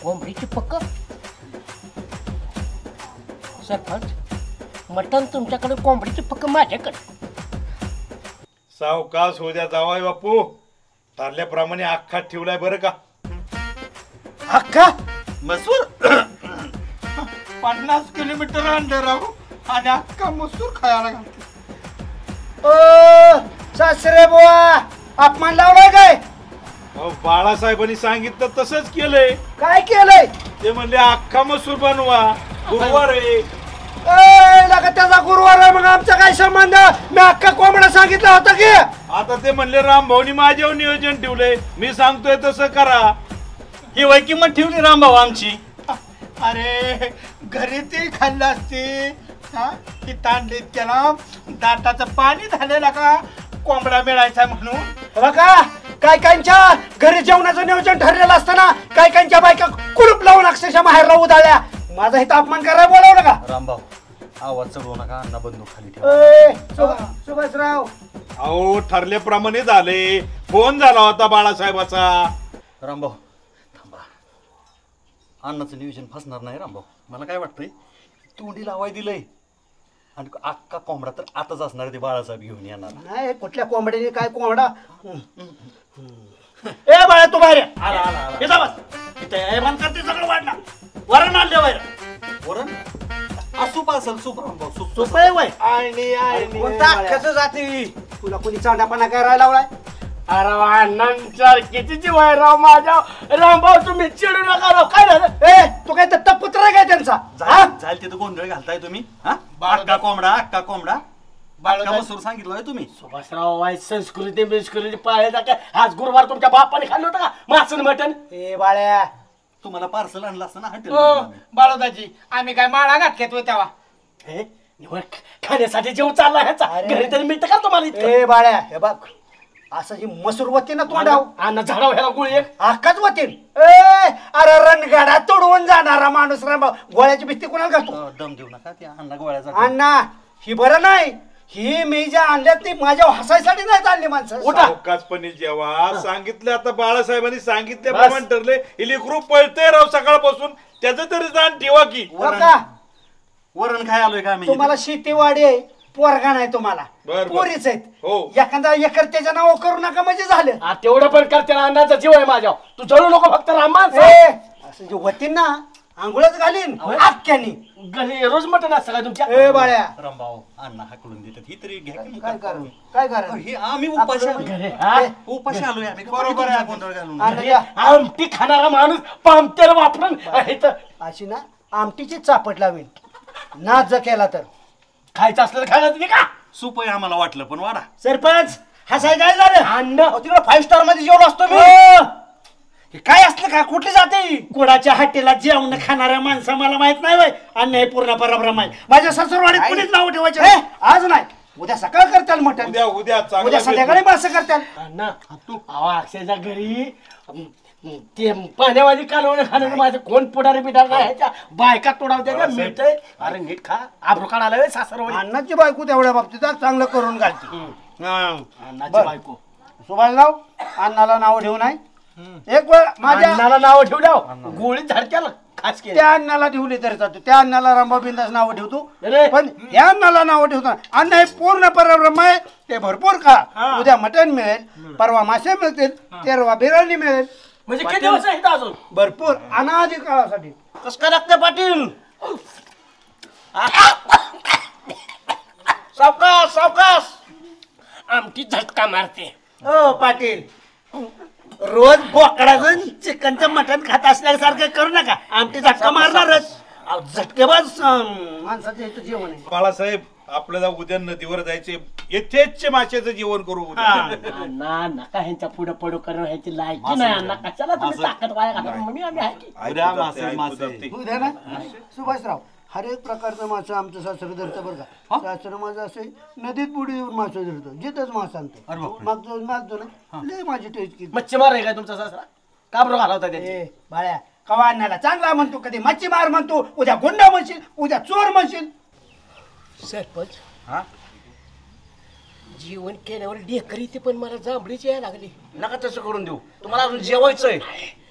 कोंबडीची पक्क सरपंच मटण तुमच्याकडे कोंबडीची पक्क माझ्याकडे. सावकाश हो द्या जावाय बापू. ठरल्याप्रमाणे अख्खा ठेवलाय बरं का. अख्खा मसूर 50 किलोमीटर अंडर राहू आणि अख्खा मसूर खायला घालतो. सासरे बुवा अपमान लावलाय काय? बाळासाहेबांनी सांगितलं तसंच केलंय. काय केलंय? ते म्हणले अख्खा मसूर बनवा. गुरुवार आहे. त्याचा गुरुवार आहे मग आमचा काय संबंध? मी अख्खा कोंबडा सांगितला होता की. आता ते म्हणले रामभाऊनी माझ्यावर नियोजन ठेवलंय. मी सांगतोय तसं करा. ही वय किंमत ठेवली रामभाऊ आमची. अरे घरी ते खाल्लं असते की तांडलीत त्याला दाताचं पाणी झालेला का कोंबडा मिळायचा म्हणून. बघा काय काहींच्या घरी जेवणाचं नियोजन ठरलेलं असताना काय काहींच्या बायका कुलूप लावून अक्षरशः बाहेरला उदाळल्या. माझा इथं अपमान करायला बोलावलं का? रामभाऊ आवाज चढवू नका. अण्णा बंदूक खाली ठेवा. सुभाषराव अहो ठरल्याप्रमाणे झाले. फोन झाला होता बाळासाहेबाचा. रामभाऊ थांबा. अण्णाचं नियोजन फसणार नाही रामभाऊ. मला काय वाटतंय तोंडी लावाय दिलंय आणि अख्खा कोंबडा तर आताच असणार. ते बाळासाहेब घेऊन येणार नाही. कुठल्या कोंबड्याने काय कोंबडा? ए बाळा तू बाहेर सगळं वाढला. वरण आणले बाहेर. वरण सूप असेल. Soup Rambhau soup. सूप आहे वय कसं जाते? तुला कोणी चांडापणा करायला लावलाय? अरे अण्णांचा किती जीव आहे राव माझ्या. रामभाऊ तुम्ही चिडू नका राव. काय झालं? ए तू काय तर पुत्र आहे काय त्यांचा? जाईल तिथं गोंधळ घालताय तुम्ही. अख्खा कोंबडा अख्खा कोंबडा अख्खा मसूर सांगितलं तुम्ही. सुभाषराव संस्कृती बिस्कृती पाळायचा काय? आज गुरुवार तुमच्या बापाने खाल्लं होतं का मासन मटण? ए बाळ्या तुम्हाला पार्सल आणलं असतं ना हॉटेल. बाळोदाजी आम्ही काय माळा घातल्यात होय तेव्हा. खाण्यासाठी जेवण चालला ह्याचा घरी तरी मिळतं का तुम्हाला? ए बाळ्या हे बघ असं जी मसूर वती ना तोंडाव अन्न झाडाव ह्याला गुळी एक अख्खाच वतीन. अरे रणगाडा तोडवून जाणारा माणूस रामभाऊ गोळ्याची भीती कोणाला घालतो? दम देऊ नका. त्या अण्णा गोळ्याचा अण्णा ही बरं नाही. ही मी ज्या आणल्यात ती माझ्या हसायसाठी नाही आणली माणसं. सावकाशपणे जेव्हा सांगितलं, आता बाळासाहेबांनी सांगितल्याप्रमाणे ठरले. इलेक्ट्रो पळते राव सकाळपासून, त्याचं तरी जाण ठेवा की. वरण काय आलोय का? तुम्हाला शेतीवाडी आहे, पोरगा नाही तुम्हाला, पोरीच आहेत. एखादा एकर त्याच्या नाव करू नका म्हणजे झालं. तेवढं पण करते ना, अन्नाचा जीव आहे माझ्या. तू जळू नको फक्त राममान. असं जे होतीन ना आंघोळच घालीन आख्यानी. रोज मटण असतं का तुमच्या? ए बाळ्या रामभाऊ अण्णा हाकलून देतात, ही तरी घ्या. काय करा हे आम्ही उपाशी आलोय आम्ही. बरोबर आहे. गोंधळ घालून आमटी खाणारा माणूस पामतेल वापरून अशी ना आमटीची चापट लावीन. नाच जर केला तर खायचं असलं तर खायला तुम्ही का? सूप आहे आम्हाला वाटलं, पण वाडा. सरपंच हसाय काय झालं? अन्न तिकडे 5 स्टार मध्ये जेवलो असतो मी. काय असलं का? कुठली जाते? कोणाच्या हॉटेलात जेवण खाणाऱ्या माणसं मला माहित नाही वय. अन्न हे पूर्ण पराभ्रम आहे. माझ्या सासूरवाडीत कुणीच नाव ठेवायचे आज नाही. उद्या सकाळ करताल मटण, उद्या संध्याकाळी मासे करताल. अण्णा तू अक्षयच्या घरी ते पाण्यावाली कालवण खाणं माझं कोण पुढारी बिडार नाही. बायका तोडावत्या मिळतंय. अरे नीट खा. आब्रू काढायला सासरवाडी. अण्णाची बायको तेवढ्या बाबतीत चांगलं करून घालते. अण्णाची बायको सुभाषराव अण्णाला नाव ठेवू नाही. एक वेळ माझ्या अण्णाला नाव ठेवल्या गोळी झाडक्याला खास केली. त्या अण्णाला ठेवली तरी चालतो. त्या अण्णाला रामभाऊ बिंदास नाव ठेवतो, पण या अण्णाला नाव ठेवतो. अन्न हे पूर्ण परब्रह्म आहे. ते भरपूर खा. उद्या मटण मिळेल, परवा मासे मिळतील, तेरवा बिर्याणी मिळेल. म्हणजे किती दिवस आहेत अजून? भरपूर अनादी काळासाठी. कसं काय लागतं पाटील? सावकाश सावकाश. आमटी झटका मारते. ओ पाटील, रोज बोकडाचं चिकनचं मटण खात असल्यासारखं करू नका. आमटी झटका मारणारच. झटकेबाज माणसाचं इथं जेवण आहे. बाळासाहेब आपल्याला उद्या नदीवर जायचे, यथेच्छ माशाचं जेवण करू. अण्णा नका ह्यांच्या पुढे पडू करून ह्याची लायकी नाही. अण्णा कशाला तुम्ही ताकद वाया घालता? म्हणून आम्ही आहे. उद्या ना सुभाषराव हर एक प्रकारचं मासं आमचं सासरं धरतं बरं का. सासरं माझं असं नदीत पुढे येऊन मासं धरतो, जिथंच मासं आणतो. मागतो ना लय माझी टेस्ट केली. मच्छीमार आहे काय तुमचा सासरा? का बरं घालवता त्याचे? बाळ्या कवा आणण्याला चांगला म्हणतो, कधी मच्छीमार म्हणतो, उद्या गुंडा म्हणशील, उद्या चोर म्हणशील. सरपंच जेवण केल्यावर ढेकरी ते पण मला जांभळीची यायला लागली. नका तसं करून देऊ, तुम्हाला अजून जेवायचंय.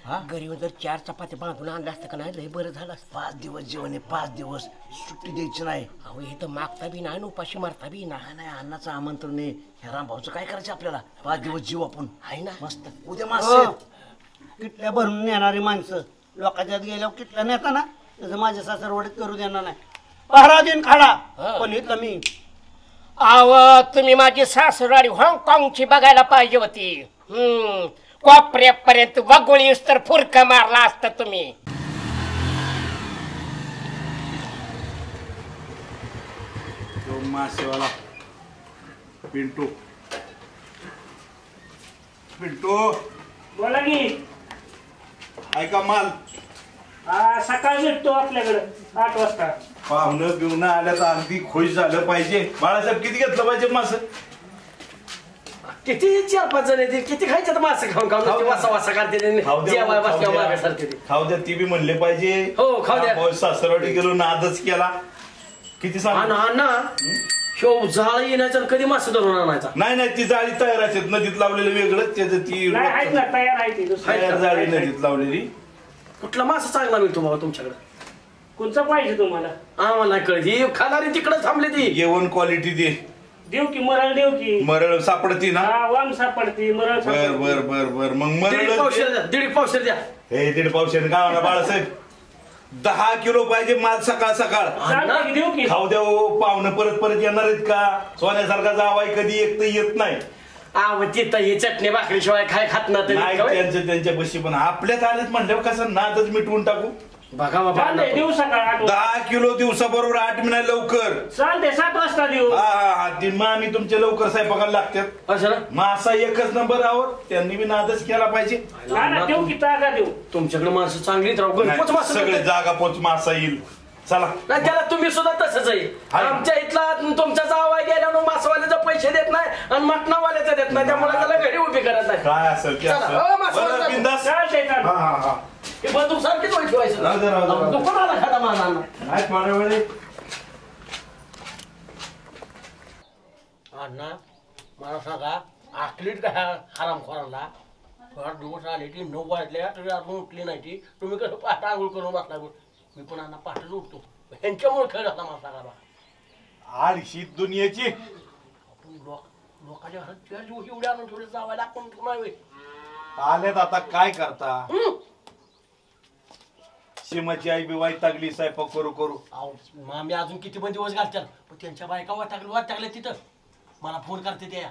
घरी जर 4 चपात्या बांधून आणल्या असतं का नाही लय बरं झालं. 5 दिवस जेवण आहे, 5 दिवस सुट्टी द्यायची नाही. अहो इथं मागता बी नाही, उपाशी मारता बी नाही. अन्नाचं आमंत्रण आहे. ह्या रामभाऊचं काय करायचं आपल्याला? 5 दिवस जीव आपण आहे ना. मस्त. उद्या मासे किटल्या भरून नेणारी माणसं लोकांच्यात गेल्यावर किटल्या नेता ना, तसं माझ्या सासरवाडीत करू देणार नाही. पहरा दिन खाडा. पण इथलं मी अव तुम्ही माझी सासरवाडी हाँगकाँगची बघायला पाहिजे होती. कोपऱ्यापर्यंत वगोळीस तर फुरका मारला असता तुम्ही. तो मासेवाला पिंटू. पिंटू बोला की. ऐका माल सकाळ भेटतो आपल्याकडे 8 वाजता. पाहुणं बिवणं आल्या तर अगदी खुश झालं पाहिजे. बाळासाहेब किती घेतलं पाहिजे मास? किती 4-5 जण येतील. किती खायचं मासे खाऊन खाऊन वासा वासा काढते. जेवाय बसल्यावर मागासारखे खाऊ द्या. ती बी म्हणले पाहिजे. हो खाऊ द्या. सासरवाडी गेलो नादच केला. किती सांग ना शो जाळ येण्याचं कधी मासे धरून आणायचा. नाही ती जाळी तयार असते नदीत लावलेलं वेगळं. त्याचं ती तयार जाळी नदीत लावलेली. कुठला मासा चांगला मिळतो बाबा तुमच्याकडे? कोणचा पाहिजे तुम्हाला? आम्हाला नाही कळती. खाणारी तिकडे थांबली ती. जेवण क्वालिटी दे. देऊ की मरळ देऊ की. मरळ सापडती ना? वाम सापडती मरळ. बर मग मरळ 1.5 पावशेर द्या. हे 1.5 पावशेर का ना बाळासाहेब? 10 किलो पाहिजे माल सकाळ सकाळ. देऊ की. खाऊ द्या. पाहुणं परत येणार आहेत का? सोन्यासारखा जावाय कधी एक तर येत नाही. तिथं ही चटणी भाकरी शिवाय काय खात ना त्यांच्या बशी. पण आपल्यात आलेत म्हणल्यावर कसं नादच मिटवून टाकू. बघा बाबा देऊ सकाळ 10 किलो दिवसाबरोबर 8 महिना लवकर चालते. 7 वाजता देऊ. आम्ही तुमच्या लवकर स्वयंपाकाला लागतात. असं ना. मासा एकच नंबर आहोत. त्यांनी बी नादच केला पाहिजे. देऊ की ताजा देऊ. तुमच्याकडे माणसं चांगलीच राहू. सगळे जागा पोच मासा येईल. चला नाही त्याला तुम्ही सुद्धा तसंच आहे. आमच्या इथला तुमच्या जावा गेल्यावर मासवाल्याचा पैसे देत नाही आणि मटणावाल्याचा देत नाही. त्यामुळे त्याला घरी उभी करत नाही. काय असेल बंदूक सारखीच वाईट ठेवायचं. दुकानाला खाता माना थोड्या वेळ अण्णा मला सांगा आकलीट का हरामखोरांना थोडा दिवस आले की 9 वाजल्या तरी अजून उठली नाही ती तुम्ही कसं पहाटे आंघोळ करून बसला मी पण अण्णा पहाटेच उठतो ह्यांच्यामुळे खेळ घातला मला सांगा बा आळशी दुनियेची आपण लोकांच्या घरात त्या दिवशी एवढ्या आणून थोडे जावायला आपण नाही आलेत आता काय करता सीमाची आई बी वाईट लागली स्वयंपाक करू करू मामी अजून किती पण दिवस घालतात पण त्यांच्या बायका वाट टाकल्या तिथं मला फोन करते त्या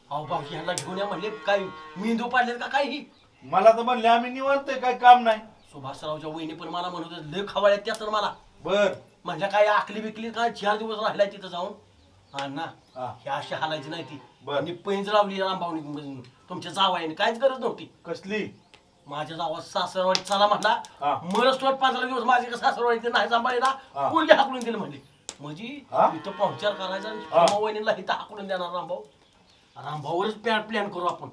अहो पावशी ह्यांना घेऊन या म्हणले काय मेंदू पाडले का काही मला तर म्हणले आम्ही निवांतोय काय काम नाही सुभाषरावच्या वहिनी पण मला म्हणत होत्या, लय खवाळ्यात त्या तर मला बर म्हणजे काय आकली बिकली काय 4 दिवस राहिलाय तिथं जाऊन अण्णा हे अशी हालायची नाही ती आणि पैंज लावली रामभाऊनी तुमच्या जावायने काहीच गरज नव्हती कसली माझ्या जावा सासरवाडी चला म्हटला मरच तो 15 दिवस माझे सासरवाडी नाही सांभाळीला मुलगी हाकलून दिली म्हणली म्हणजे इथं पाहुणचार करायचा आणि वहिनीला इथं हाकलून देणार रामभाऊवरच प्लॅन करू आपण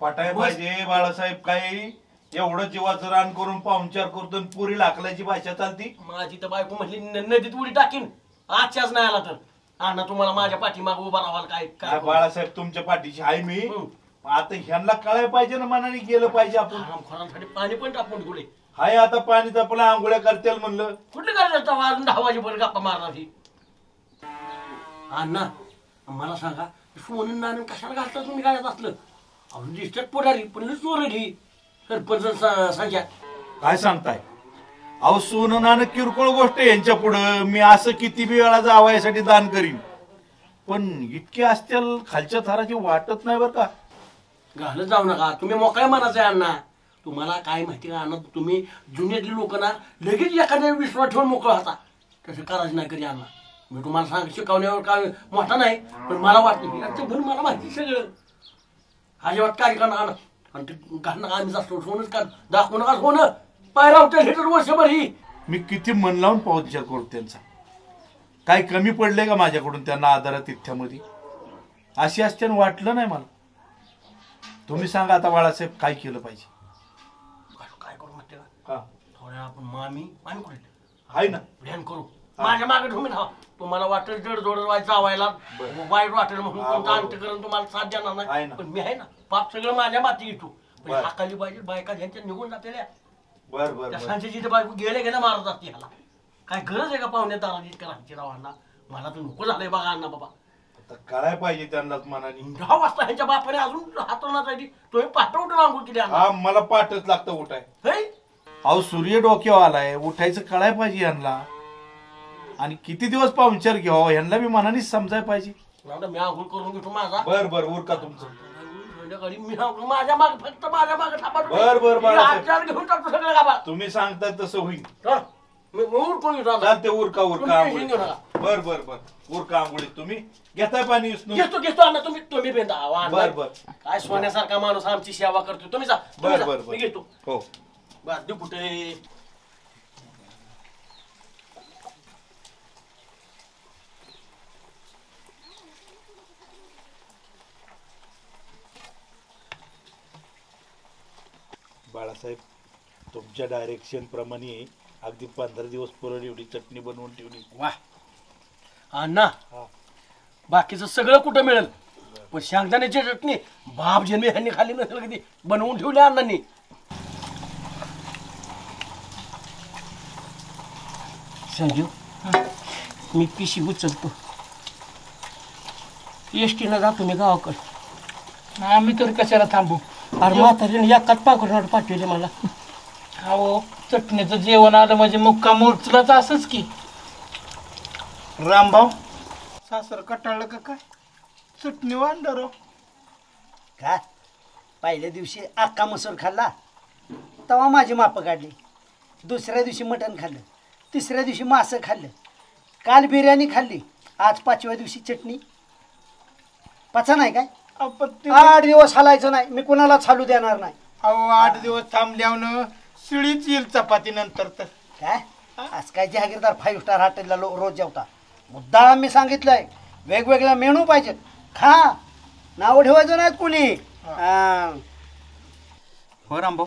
पटाय पाहिजे बाळासाहेब काही एवढं जीवाचं रान करून पाहुणचार करतो पुरी लाकलाची भाषा चालती माझी तर बायको म्हणली नदीत उडी टाकीन आजच्याच नाही आला तर अण्णा तुम्हाला माझ्या पाठीमाग उभा राहाल काय बाळासाहेब तुमच्या पाठीशी आहे मी आता ह्यांना कळायला पाहिजे ना मनाने गेलं पाहिजे आपण खोरांसाठी पाणी पण टाकून ठेवले हाय आता पाणी तापलं आंघोळ्या करतील म्हणलं कुठले करायचं अजून 10 वाजेपर्यंत गप्पा मारणार ही अण्णा मला सांगा सोनं नाणं कशाला घालता तुम्ही गाड्यात असलं अजून दिसतात पोटारी पण चोरली सरपंच सांगा काय सांगताय अहो सोनं नाणं किरकोळ गोष्ट यांच्या पुढं मी असं किती बी वेळा जावयासाठी दान करीन पण इतके असतील खालच्या थराची वाटत नाही बरं का घालत जाऊ नका तुम्ही मोकळ्या मनाचं आहे अण्णा तुम्हाला काय माहिती का अण्णा तुम्ही जुन्यातली लोक ना लगेच एखाद्या विश्वास ठेवून मोकळं होता तसं करायचं नाही कधी अण्णा मी तुम्हाला सांग शिकवण्यावर काय मोठा नाही पण मला वाटतं मला माहिती सगळं अजिबात काय करणार आणि ते घालणं आम्ही जास्त सोनच का दाखवू नका सोनं पायरा होतं वर्षभर ही मी किती मन लावून पाहुणचार करतो त्यांचा काय कमी पडले का माझ्याकडून त्यांना आदरात इथ्यामध्ये अशी असते वाटलं नाही मला तुम्ही सांगा आता बाळासाहेब काय केलं पाहिजे काय करू माहिती का थोड्या आपण मामी कुठे आहे ना प्लॅन करू माझ्या मागे तुम्ही ना तुम्हाला वाटेल जडजोड जावायला वाईट वाटेल म्हणून कोणता अंतकरण तुम्हाला साथ देणार नाही पण मी आहे ना पाप सगळं माझ्या माती घेतो हाकाली पाहिजे बायका ह्यांच्या निघून जाते सांच्याची बायको गेल्या मारत असते ह्याला काय गरज आहे का पाहुण्या दाराची करायची रावांना मला तर नको झालंय बघा अण्णा बाबा करायला पाहिजे त्यांनाच मनाने 10 वाजता ह्यांच्या बापाने अजून हातवण्यासाठी तुम्ही पाठवून आंघोळ केली मला पाठच लागतं उठाय अहो सूर्य डोक्यावर आलाय उठायचं कळायला पाहिजे यांना आणि किती दिवस पाहुणचार घ्यावा यांना बी मनानेच समजायला पाहिजे मी आंघोळ करून घेतो माझा बर उरका तुमचं मी माझ्या माग फक्त माझ्या माग बर घेऊन टाकतो सगळं गावात तुम्ही सांगताय तसं होईल चालते उरका बर उरका आंघोळीत तुम्ही घेताय पाणी घेतो अण्णा तुम्ही बेंदा बर काय सोन्यासारखा माणूस आमची सेवा करतो तुम्ही जा बर मी घेतो हो बर कुठे बाळासाहेब तुमच्या डायरेक्शन प्रमाणे अगदी 15 दिवस पुरण एवढी चटणी बनवून ठेवली वा अण्णा बाकीचं सगळं कुठं मिळेल पण शेंगदाण्याची चटणी बाप जन्मी ह्यांनी खाली नसेल कधी बनवून ठेवली अण्णांनी संजू मी पिशी उचलतो एसटीला जातो मी गावाकडे आम्ही तर कशाला थांबू अरे म्हातारीने एकाच पाकड पाठवले मला अहो चटणीचं जेवण आलं म्हणजे मुक्का मोर्चलाच असंच की रामभाऊ सासर कटाळलं का काय चटणी वाढलं राव काय पहिल्या दिवशी अख्खा मसूर खाल्ला तेव्हा माझी मापं काढली दुसऱ्या दिवशी मटण खाल्लं तिसऱ्या दिवशी मासं खाल्लं काल बिर्याणी खाल्ली आज 5व्या दिवशी चटणी पचा नाही काय 8 दिवस हालायचं नाही मी कुणाला चालू देणार नाही अहो 8 दिवस थांबल्यावर शिळीच येईल चपाती नंतर तर काय आज काय जहागीरदार 5 स्टार हॉटेलला रोज जेवता मुद्दा मी सांगितलंय वेगवेगळ्या मेनू पाहिजेत खा नाव ठेवायचं नाहीत कुणी हो रामभाऊ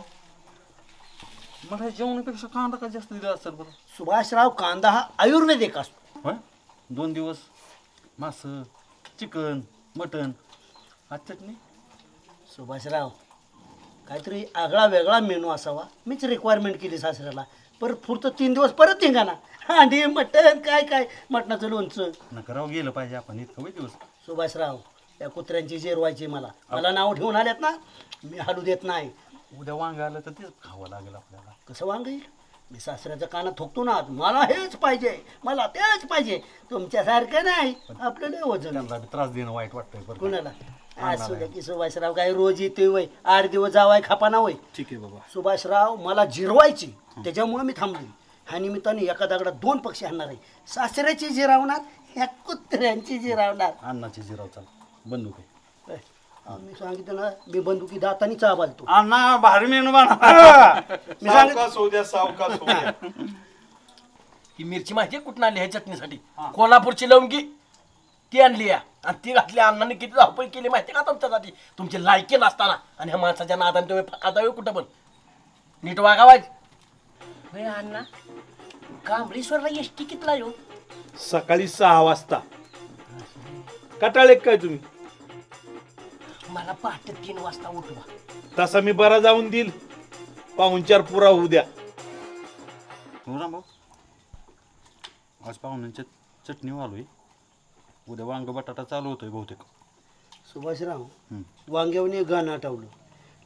मला जेवणापेक्षा कांदा का जास्त दिला असेल बरं सुभाषराव कांदा हा आयुर्वेदिक असतो 2 दिवस मास चिकन मटन आज चटणी. सुभाषराव काहीतरी आगळा वेगळा मेनू असावा. मीच रिक्वायरमेंट केली सासऱ्याला. परत पुरतं 3 दिवस परत निघाना. अंडी मटण काय मटणाचं लोणचं. नका राव गेलं पाहिजे आपण इतकं वय दिवस. सुभाषराव त्या कुत्र्यांची जिरवायची मला नाव ठेवून आल्यात ना, मी हाडू देत नाही. उद्या वांग आलं तर तेच खावं लागेल आपल्याला. कसं वांग येईल? मी सासऱ्याच्या कानात ठोकतो ना, मला हेच पाहिजे, मला तेच पाहिजे. तुमच्यासारखं नाही. आपल्याला वजन त्रास देणं वाईट वाटतंय. कुणाला असू द्या की सुभाषराव काय रोज येतोय वय 8 दिवस जावाय खापाना वय. ठीक आहे बाबा. सुभाषराव मला जिरवायची, त्याच्यामुळे मी थांबली. ह्या निमित्ताने एका दगडात 2 पक्षी आणणार आहे. सासऱ्याची जिरावणार, ह्या कुत्र्यांची जिरावणार. अन्नाची जिराव चाल बंदूक आहे. मी सांगितलं ना, मी बंदुकी दातानी चाबालतो. अण्णा भारी मेनू मी सावकाश होऊ द्या, सावकाश होऊ द्या. ही मिरची माहिती कुठून आणली ह्या चटणीसाठी? कोल्हापूरची लवंगी ती आणली आणि ती घातली. अण्णाने किती धावपळ केली माहिती का तुमच्यासाठी? तुमची लायकी नसताना आणि ह्या माणसाच्या नादाने तुम्ही फकादा कुठं पण. नीट वागावाय अण्णा. कांबळेश्वरला एसटी कितला येऊ? सकाळी 6 वाजता. कटाळे काय तुम्ही? मला पहाटे 3 वाजता उठवा. तसा मी बरा जाऊन देईल. पाहुणचार पुरा होऊ द्या. रामभाऊ आज पाहुण्यांच्या चटणी वालोय. उद्या वांग बटाटा चालू होतोय बहुतेक. सुभाषराव वांग्यावने गाणं आठवलं.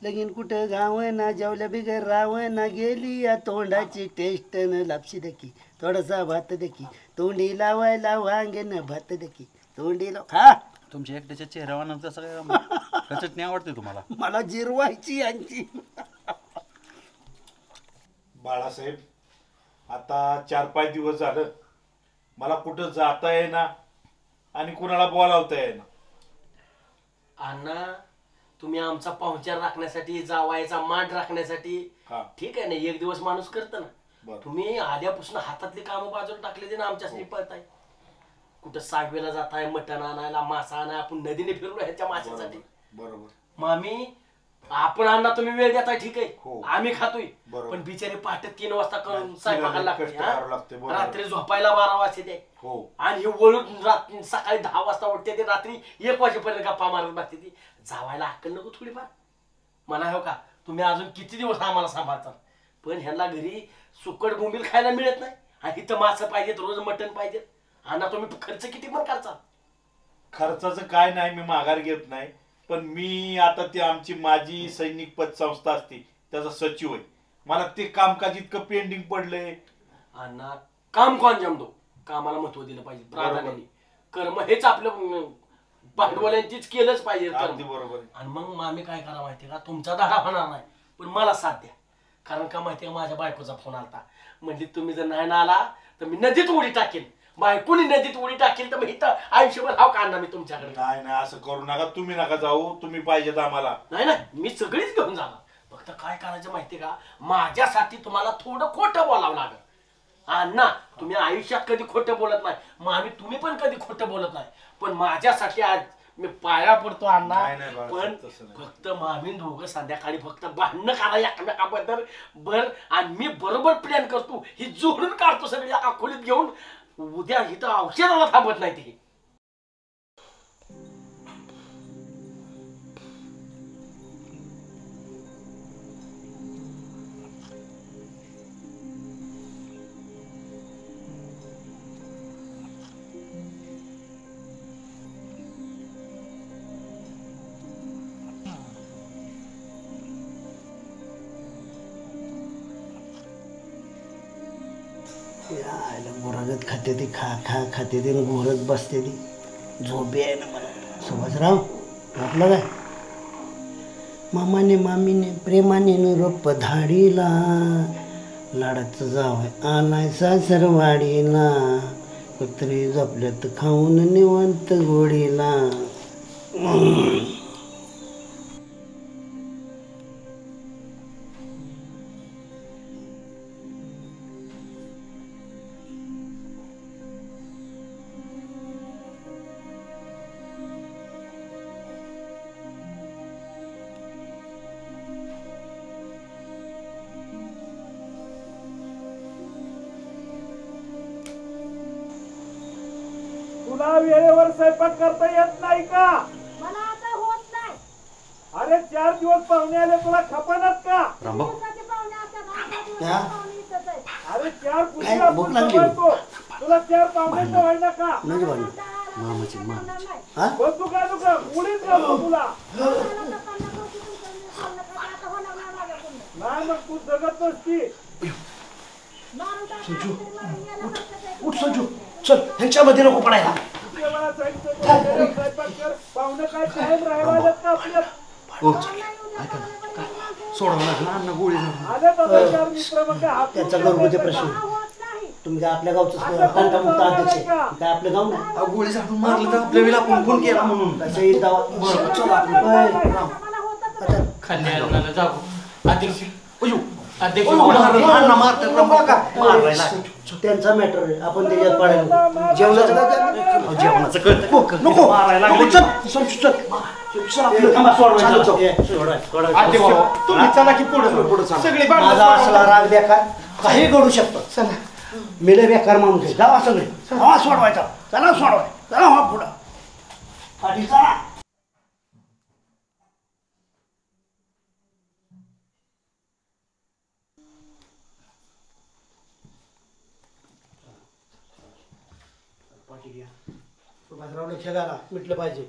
लगीन कुठं गाव ना जेवल्या बिगर राव ना गेली या तोंडाची टेस्ट न लापशी देखी थोडासा भात देखी तोंडी लावायला वांगे न भात देखी तोंडी लाव खा. तुमच्या एकट्याच्या चेहऱ्यावर तसं काय रामभाऊ? चटणी आवडते तुम्हाला? मला जिरवायची यांची. बाळासाहेब आता 4-5 दिवस झालं मला कुठं जाता येईना आणि कुणाला बोलावता येईना. अण्णा तुम्ही आमचा पाहुणचार राखण्यासाठी, जावायचा मान राखण्यासाठी ठीक आहे ना, 1 दिवस माणूस करत ना. तुम्ही आल्यापासून हातातली कामं बाजूला टाकले ना आमच्यासाठी पळताय. कुठं सागवेला जाताय, मटण आणायला, मासा आणाय. आपण नदीने फिरलो ह्याच्या माशासाठी. बरोबर. मामी आपण अण्णा तुम्ही वेळ देताय ठीक आहे, आम्ही खातोय. पण बिचारे पहाटे 3 वाजता करून स्वयंपाकाला लागते. रात्री झोपायला 12 वाजते ते. आणि हे वळून सकाळी 10 वाजता उठते ते, रात्री 1 वाजेपर्यंत गप्पा मारत बसते ती. जावायला अक्कल नको थोडीफार? म्हणा हो का तुम्ही अजून किती दिवस आम्हाला सांभाळता? पण ह्यांना घरी सुकट बोंबील खायला मिळत नाही आणि इथं मासं पाहिजेत, रोज मटण पाहिजेत. अण्णा तुम्ही खर्च किती पण करता? खर्चाचं काय नाही, मी माघार घेत नाही. पण मी आता ती आमची माझी सैनिक पतसंस्था असते त्याचा सचिव आहे. मला ते कामकाज इतकं पेंडिंग पडलंय. अण्णा काम कोण जमतो? कामाला महत्व दिलं पाहिजे प्राधान्याने. कर्म हेच आपलं भांडवल्यांचीच केलंच पाहिजे. बरोबर. आणि मग आम्ही काय करा माहितीये का, तुमचा धडा होणार नाही पण मला साथ द्या. कारण का माहितीये माझ्या बायकोचा फोन आलता. म्हणजे तुम्ही जर नाही आला तर मी नदीत उडी टाकेन. बायकोनी नदीत उडी टाकेल तर मग इथं आयुष्यभर हाव का मी तुमच्याकडे? नाही असं करू नका. तुम्ही नका जाऊ. तुम्ही पाहिजेत आम्हाला. नाही मी सगळीच घेऊन जाणार. फक्त काय करायचं माहितीये का, माझ्यासाठी तुम्हाला थोडं खोटं बोलावं लागेल. अण्णा तुम्ही आयुष्यात कधी खोटं बोलत नाही, मग तुम्ही पण कधी खोटं बोलत नाही. पण माझ्यासाठी आज मी पाया पडतो अण्णा. पण फक्त मामी दोघं संध्याकाळी फक्त भांडणं करा एकमेकाबद्दल बर. आणि मी बरोबर प्लॅन करतो, ही जोडून काढतो सगळी एका खोलीत घेऊन. उद्या इथं औषधाला थांबत नाही ते. घोरगत खाते ती खा खाते ती घोरत बसते ती. झोपे आहे ना मला. सुभाषराव आपलं काय? मामाने मामीने प्रेमाने रोप धाडीला, लाडाचं जावय आलाय सासरवाडीला, कुत्री झोपल्यात खाऊन निवांत गोडीला. तुला वेळेवर स्वयंपाक करता येत नाही का? मला आता होत नाही. अरे 4 दिवस पाहुणे आले तुला खपनात का? रामभाऊ अरे 4 पुढे आपण सांभाळतो. तुला 4 पाहुणे व्हायला का? मामाची बंदू का तुका मुलीच घालतो तुला. नाही मग तू जगत नसती. संजू उठ संजू चल ह्यांच्यामध्ये नको पडायला. पाहुणे काय कायम राहायला का आपल्यात? त्याचा घरगुती प्रश्न. तुम्ही काय आपल्या गावचं तंटामुक्त अध्यक्ष काय आपलं गाव नाही? गोळी झाडून मारलं तर आपल्या वेळेला आपण फोन केला म्हणून खाली जाऊ अध्यक्ष त्यांचा मॅटर आहे. आपण त्याच्यात पाडायला जेवणाचं काय जेवणाचं कळतं नको माझा असला राग बेकार काही घडू शकतं. चला मिळे बेकार माणूस आहे. जावा सगळे हवा सोडवायचा. चला सोडवाय चला हा पुढं पाठी चला. सुभाषराव लक्ष घाला मिटलं पाहिजे.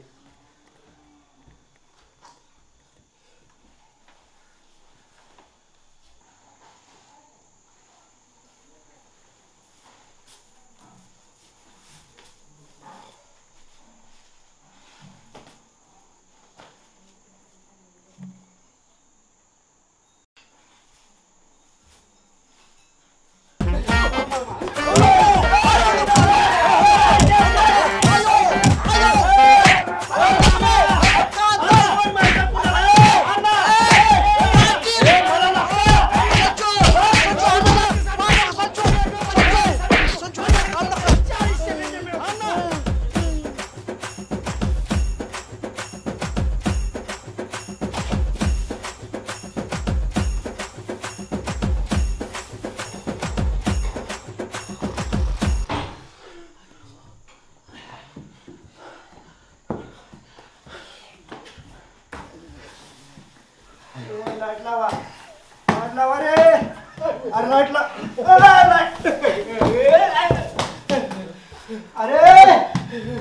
अरे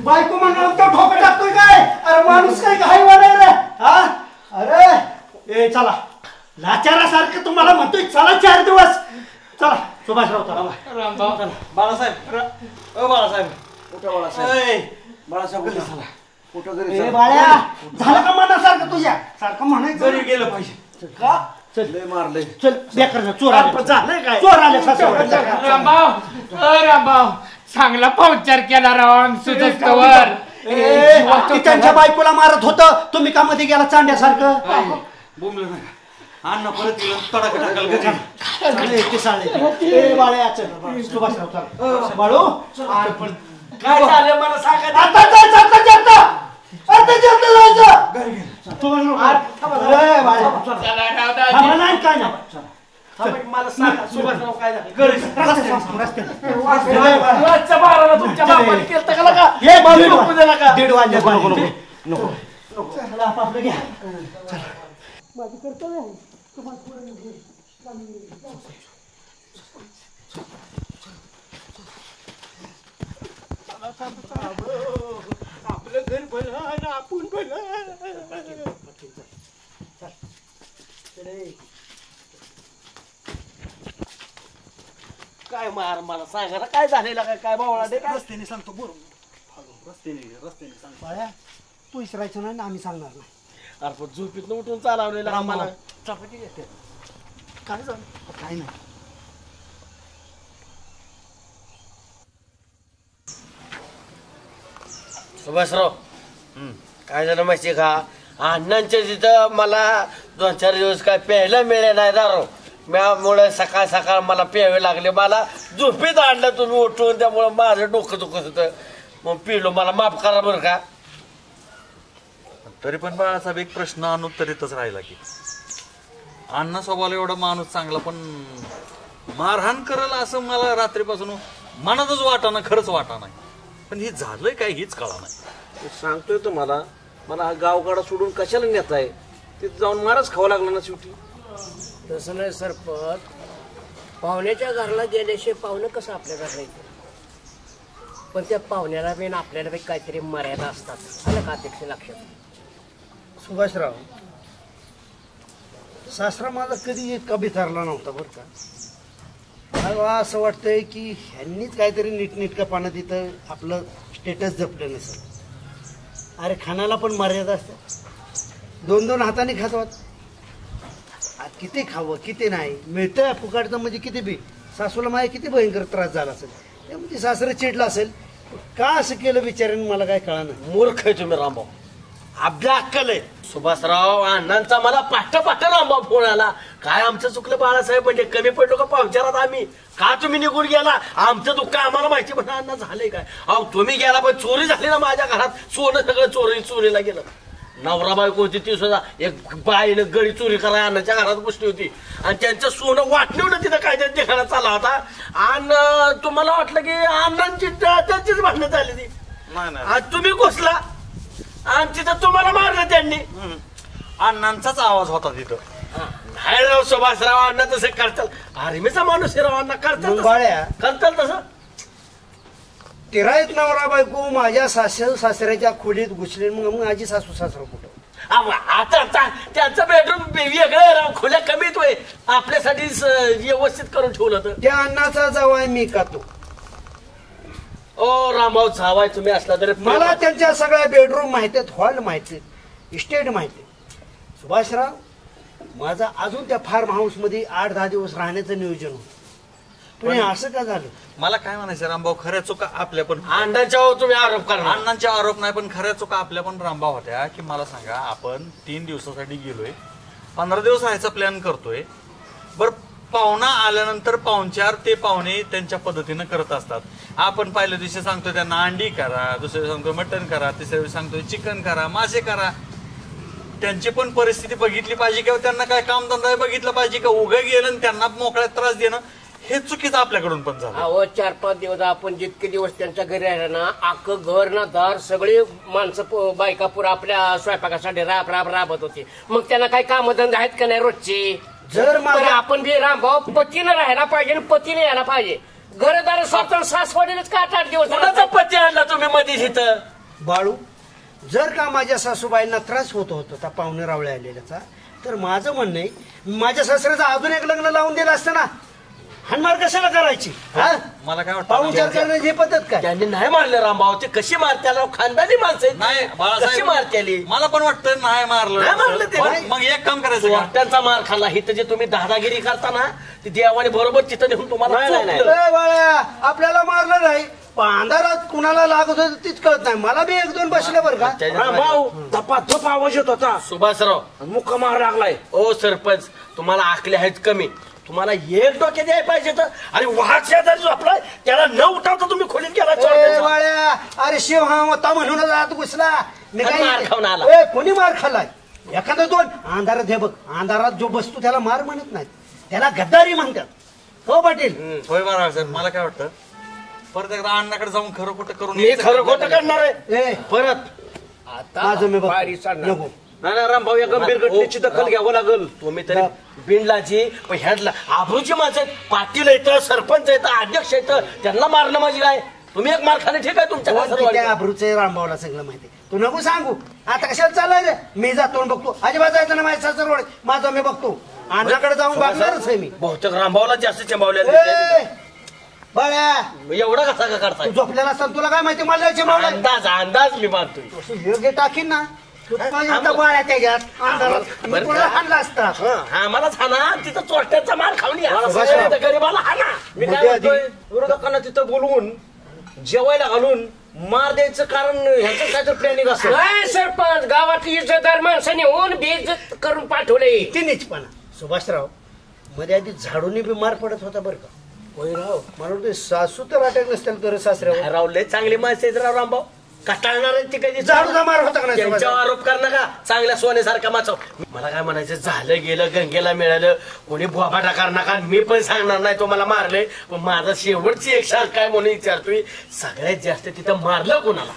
बायको म्हणून तो ठोका टाकतोय काय? अरे माणूस काय घाई वाढाय रे हा? अरे ए चला लाचारासारखं तुम्हाला म्हणतोय चला 4 दिवस चला. सुभाषराव चला रामभाऊ बाळासाहेब बाळासाहेब उठा बाळासाहेब. बाळासाहेब उठा चला. कुठं घरी ए बाळ्या झालं का मनासारखं तुझ्या सारखं म्हणायचं. घरी गेलं पाहिजे का? चल मारले चल बेकार चोर आले काय? चोर आले रामभाऊ चांगला पाहुणचार केला राव सुजस्तवर. त्यांच्या बायकोला मारत होतं तुम्ही का मध्ये गेला चांड्यासारखं? बोंबलं नका अण्णा परत येऊन तडाखा टाकाल घरी. बाळू काय झालं मला सांगा. आता जायचं आता जायचं आता जायचं घरी मला सांगा सुभाषराव काय झालं घरी तुमच्या बापाने केलं का? 1:30 वाजले नको आपलं घ्या. माझं कर्तव्य आहे तुम्हाला आपलं घर भलं आणि आपण भलं. काय मार मला सांगा ना काय झालेलं काय काय बावळा दे काय? रस्त्याने सांगतो बरोबर रस्त्याने सांग. बाळ्या तू इसरायचं नाही ना आम्ही सांगणार नाही. अरे पण झोपीतनं उठून चालवलेलं आम्हाला काय झालं? काय नाही. सुभाषराव काय झालं माहिती का? अण्णांच्या तिथं मला 2-4 दिवस काय प्यायला मिळे नाही दारू. त्यामुळे सकाळ सकाळ मला प्यावे लागले. मला झोपेत आणलं तुम्ही उठून त्यामुळे माझं डोकं दुखत होतं मग पिलो. मला माफ करा बरं का. तरी पण बाळासाहेब एक प्रश्न अनुत्तरितच राहिला की अण्णा स्वभावाला एवढा माणूस चांगला पण मारहाण करल असं मला रात्रीपासून मनातच वाटा ना खरंच वाटा नाही. पण हे झालंय काय हेच कळा नाही. मी सांगतोय तुम्हाला, मला गावगाडा सोडून कशाला नेताय? तिथे जाऊन मारच खावं लागलं ना शेवटी. तसं नाही सरपंच, पाहुण्याच्या घराला गेल्याशिवाय पाहुणं कसं आपल्या घरला येतं? पण त्या पाहुण्याला बी आपल्याला बी काहीतरी मर्यादा असतात, आलं का अध्यक्ष लक्षात? सुभाषराव, सासरा माझा कधी इतका बिथारला नव्हता बरं का. मला असं वाटतंय की ह्यांनीच काहीतरी नीटनेटकापणा तिथं आपलं स्टेटस जपलं नसेल. अरे खाण्याला पण मर्यादा असतात, 2-2 हाताने खातात. किती खावं किती नाही मिळतं फुकाटचं म्हणजे किती बी. सासूला माझ्या किती भयंकर त्रास झाला असेल, त्यामुळे सासरं चिडलं असेल. का असं केलं बिचाऱ्याने मला काय कळणार. मूर्ख आहे तुम्ही रामभाऊ, आपल्या अक्कल आहे. सुभाषराव अण्णांचा मला पाठ रामभाऊ फोन आला, काय आमचं चुकलं बाळासाहेब, म्हणजे कमी पडलो का पाहुणचारात आम्ही, का तुम्ही निघून गेला, आमचं दुःख आम्हाला माहिती. पण अण्णा झालंय काय? अहो तुम्ही गेला पण चोरी झाली ना माझ्या घरात, सोनं सगळं चोरीला गेलं. नवरा बायको होती ती सुद्धा, एक बाईनं गळी चोरी करायला अण्णाच्या घरात बसली होती आणि त्यांचं सोनं वाटणं तिथं काय देखाडा चालला होता. आणि तुम्हाला वाटलं की अण्णांची त्यांचीच भांडणं झाली ती, आणि तुम्ही घुसला आणि तिथं तुम्हाला मारलं त्यांनी. अण्णांचाच आवाज होता तिथं. नाही राव सुभाषराव, अण्णा तसं करताल, आर्मीचा माणूस राव, अण्णा करताल तसं. तेरा एक नवरा बायको माझ्या सासऱ्याच्या खोलीत घुसले, मग माझी सासू सासरा कुठं? आता त्यांचं बेडरूम वेगळं राव, खोल्या कमीत होय, आपल्यासाठी व्यवस्थित करून ठेवलं होतं. त्या अण्णाचा जावाय मी का तो? ओ रामभाऊ जावाय तुम्ही असला तरी मला त्यांच्या सगळ्या बेडरूम माहिती आहेत, हॉल माहिती आहेत, इस्टेट माहिती आहे. सुभाषराव, माझा अजून त्या फार्म हाऊस मध्ये 8-10 दिवस राहण्याचं नियोजन होतं. पण असं का झालं? मला काय म्हणायचं रामभाऊ, खऱ्या चुका आपल्या पण, अण्णांच्यावर तुम्ही आरोप करा. अण्णांचे आरोप नाही, पण खऱ्या चुका आपल्या पण रामभाऊ होत्या. की मला सांगा, आपण 3 दिवसासाठी गेलोय, 15 दिवस राहायचा प्लॅन करतोय. बरं, पाहुणा आल्यानंतर पाहुणचार ते पाहुणे त्यांच्या पद्धतीनं करत असतात. आपण पहिल्या दिवशी सांगतोय त्यांना अंडी करा, दुसऱ्या दिवशी सांगतोय मटण करा, तिसऱ्या दिवशी सांगतोय चिकन करा, मासे करा. त्यांची पण परिस्थिती बघितली पाहिजे किंवा त्यांना काय कामधंदा बघितलं पाहिजे का उभे गेलं आणि त्यांना मोकळ्यात त्रास देणं हे चुकीचं आपल्याकडून पण झालं. अहो 4-5 दिवस आपण जितके दिवस त्यांच्या घरी राहिलं ना, अख्खं घर ना दार सगळे माणसं बायका पुरा आपल्या स्वयंपाकासाठी राबत होते. मग त्यांना काही कामधंदे आहेत का नाही रोजचे? जर आपण बी रामभाऊ पतीनं राहायला पाहिजे आणि पतीने यायला पाहिजे. घरदार स्वतः सासवडीलाच का 8 दिवस पती आणला तुम्ही मध्ये इथं? बाळू, जर का माझ्या सासूबाईंना त्रास होत होता पाहुणे रावळे आलेल्याचा, तर माझं म्हणणं आहे माझ्या सासऱ्याचं अजून एक लग्न लावून दिलं असतं ना. हानमार कशाला करायची? मला काय वाटतं, पाहुणचार करण्याची ही पद्धत काय? त्यांनी नाही मारलं रामभाऊ, ते कशी मारत्याला, खानदानी माणसं नाही कशी मारत्याली. मला पण वाटतं नाही मारलं ते. मग एक काम करायचं, त्यांचा मार खाल्ला. इथं जे तुम्ही दादागिरी करताना ते देवाने बरोबर तिथं नेऊन तुम्हाला. आपल्याला मारलं नाही, अंधारात कुणाला लागत होतं तीच कळत नाही. मला बी 1-2 बसले बरं का. रामभाऊ धपाधप आवाज येत होता. सुभाषराव मुक्का मार लागलाय. ओ सरपंच, तुम्हाला आकले आहेत कमी, तुम्हाला एक डोके द्यायला पाहिजे तर. आणि वाहत शेजारी झोपलाय त्याला न उठावता तुम्ही खोलीत गेला. अरे शिव हा होता म्हणूनच आत घुसला. मार खाऊन आला. कोणी मार खाल्लाय? एखादा 2 अंधारात, हे बघ, अंधारात जो बसतो त्याला मार म्हणत नाहीत, त्याला गद्दारी म्हणतात. हो पाटील? होय बरोबर सर. मला काय वाटतं, परत एकदा अण्णाकडे जाऊन खरं खोटं करून, मी खरं खोटं करणार आहे परत. आता नको नाही रामभाऊ, या गंभीर घटनेची दखल घ्यावं लागल. तुम्ही तरी बिनलाची पण ह्यातला आबरूची माणसं आहेत. पाटील येतं, सरपंच येतं, अध्यक्ष येतं, त्यांना मारणं म्हणजे काय? तुम्ही एक मार खाणे ठीक आहे तुमच्या आबरूचे रामभाऊला सगळं माहिती. तू नको सांगू. आता कशाला चाललाय रे? मी जातो बघतो. अजिबात जायचं ना माझ्या सासरवाडी, माझं मी बघतो. अण्णाकडे जाऊन बघणारच आहे मी. बहुतेक रामभाऊला जास्त चंबावल्या. बाळ्या, एवढा कसा का करता? तू झोपलेला असताना तुला काय माहिती? मला अंदाज मी मानतोय. योग्य टाकीन ना बाळ्या त्याच्यात आणला असता. आम्हालाच हाना, तिथं चोरट्याचा मार खाऊन या गरीबाला हाना. मी काय म्हणतोय, विरोधकांना तिथं बोलवून जेवायला घालून मार द्यायचं कारण ह्याचं काय तर प्लॅनिंग असं. सरपंच, गावातली इज्जतदार माणसाने होऊन बेइज्जत करून पाठवले. तिनेच पण सुभाषराव मध्ये आधी झाडून बी मार पडत होता बरं का. होय राव, मला वाटतं सासू तर अटक नसतील तर सासऱ्यावर. राव लय चांगली माणसं आहेत राव रामभाऊ. कटाळणार ते कधी झाडूचा मार होता का नाही त्यांच्यावर आरोप कर नका चांगल्या सोन्यासारखा माचव. मला काय म्हणायचं झालं गेलं गंगेला मिळालं कोणी बोबाटा कर नका. मी पण सांगणार नाही तो मला मारलंय पण माझा शेवटची एक सांग काय म्हणून विचारतोय सगळ्यात जास्त तिथं मारलं कोणाला?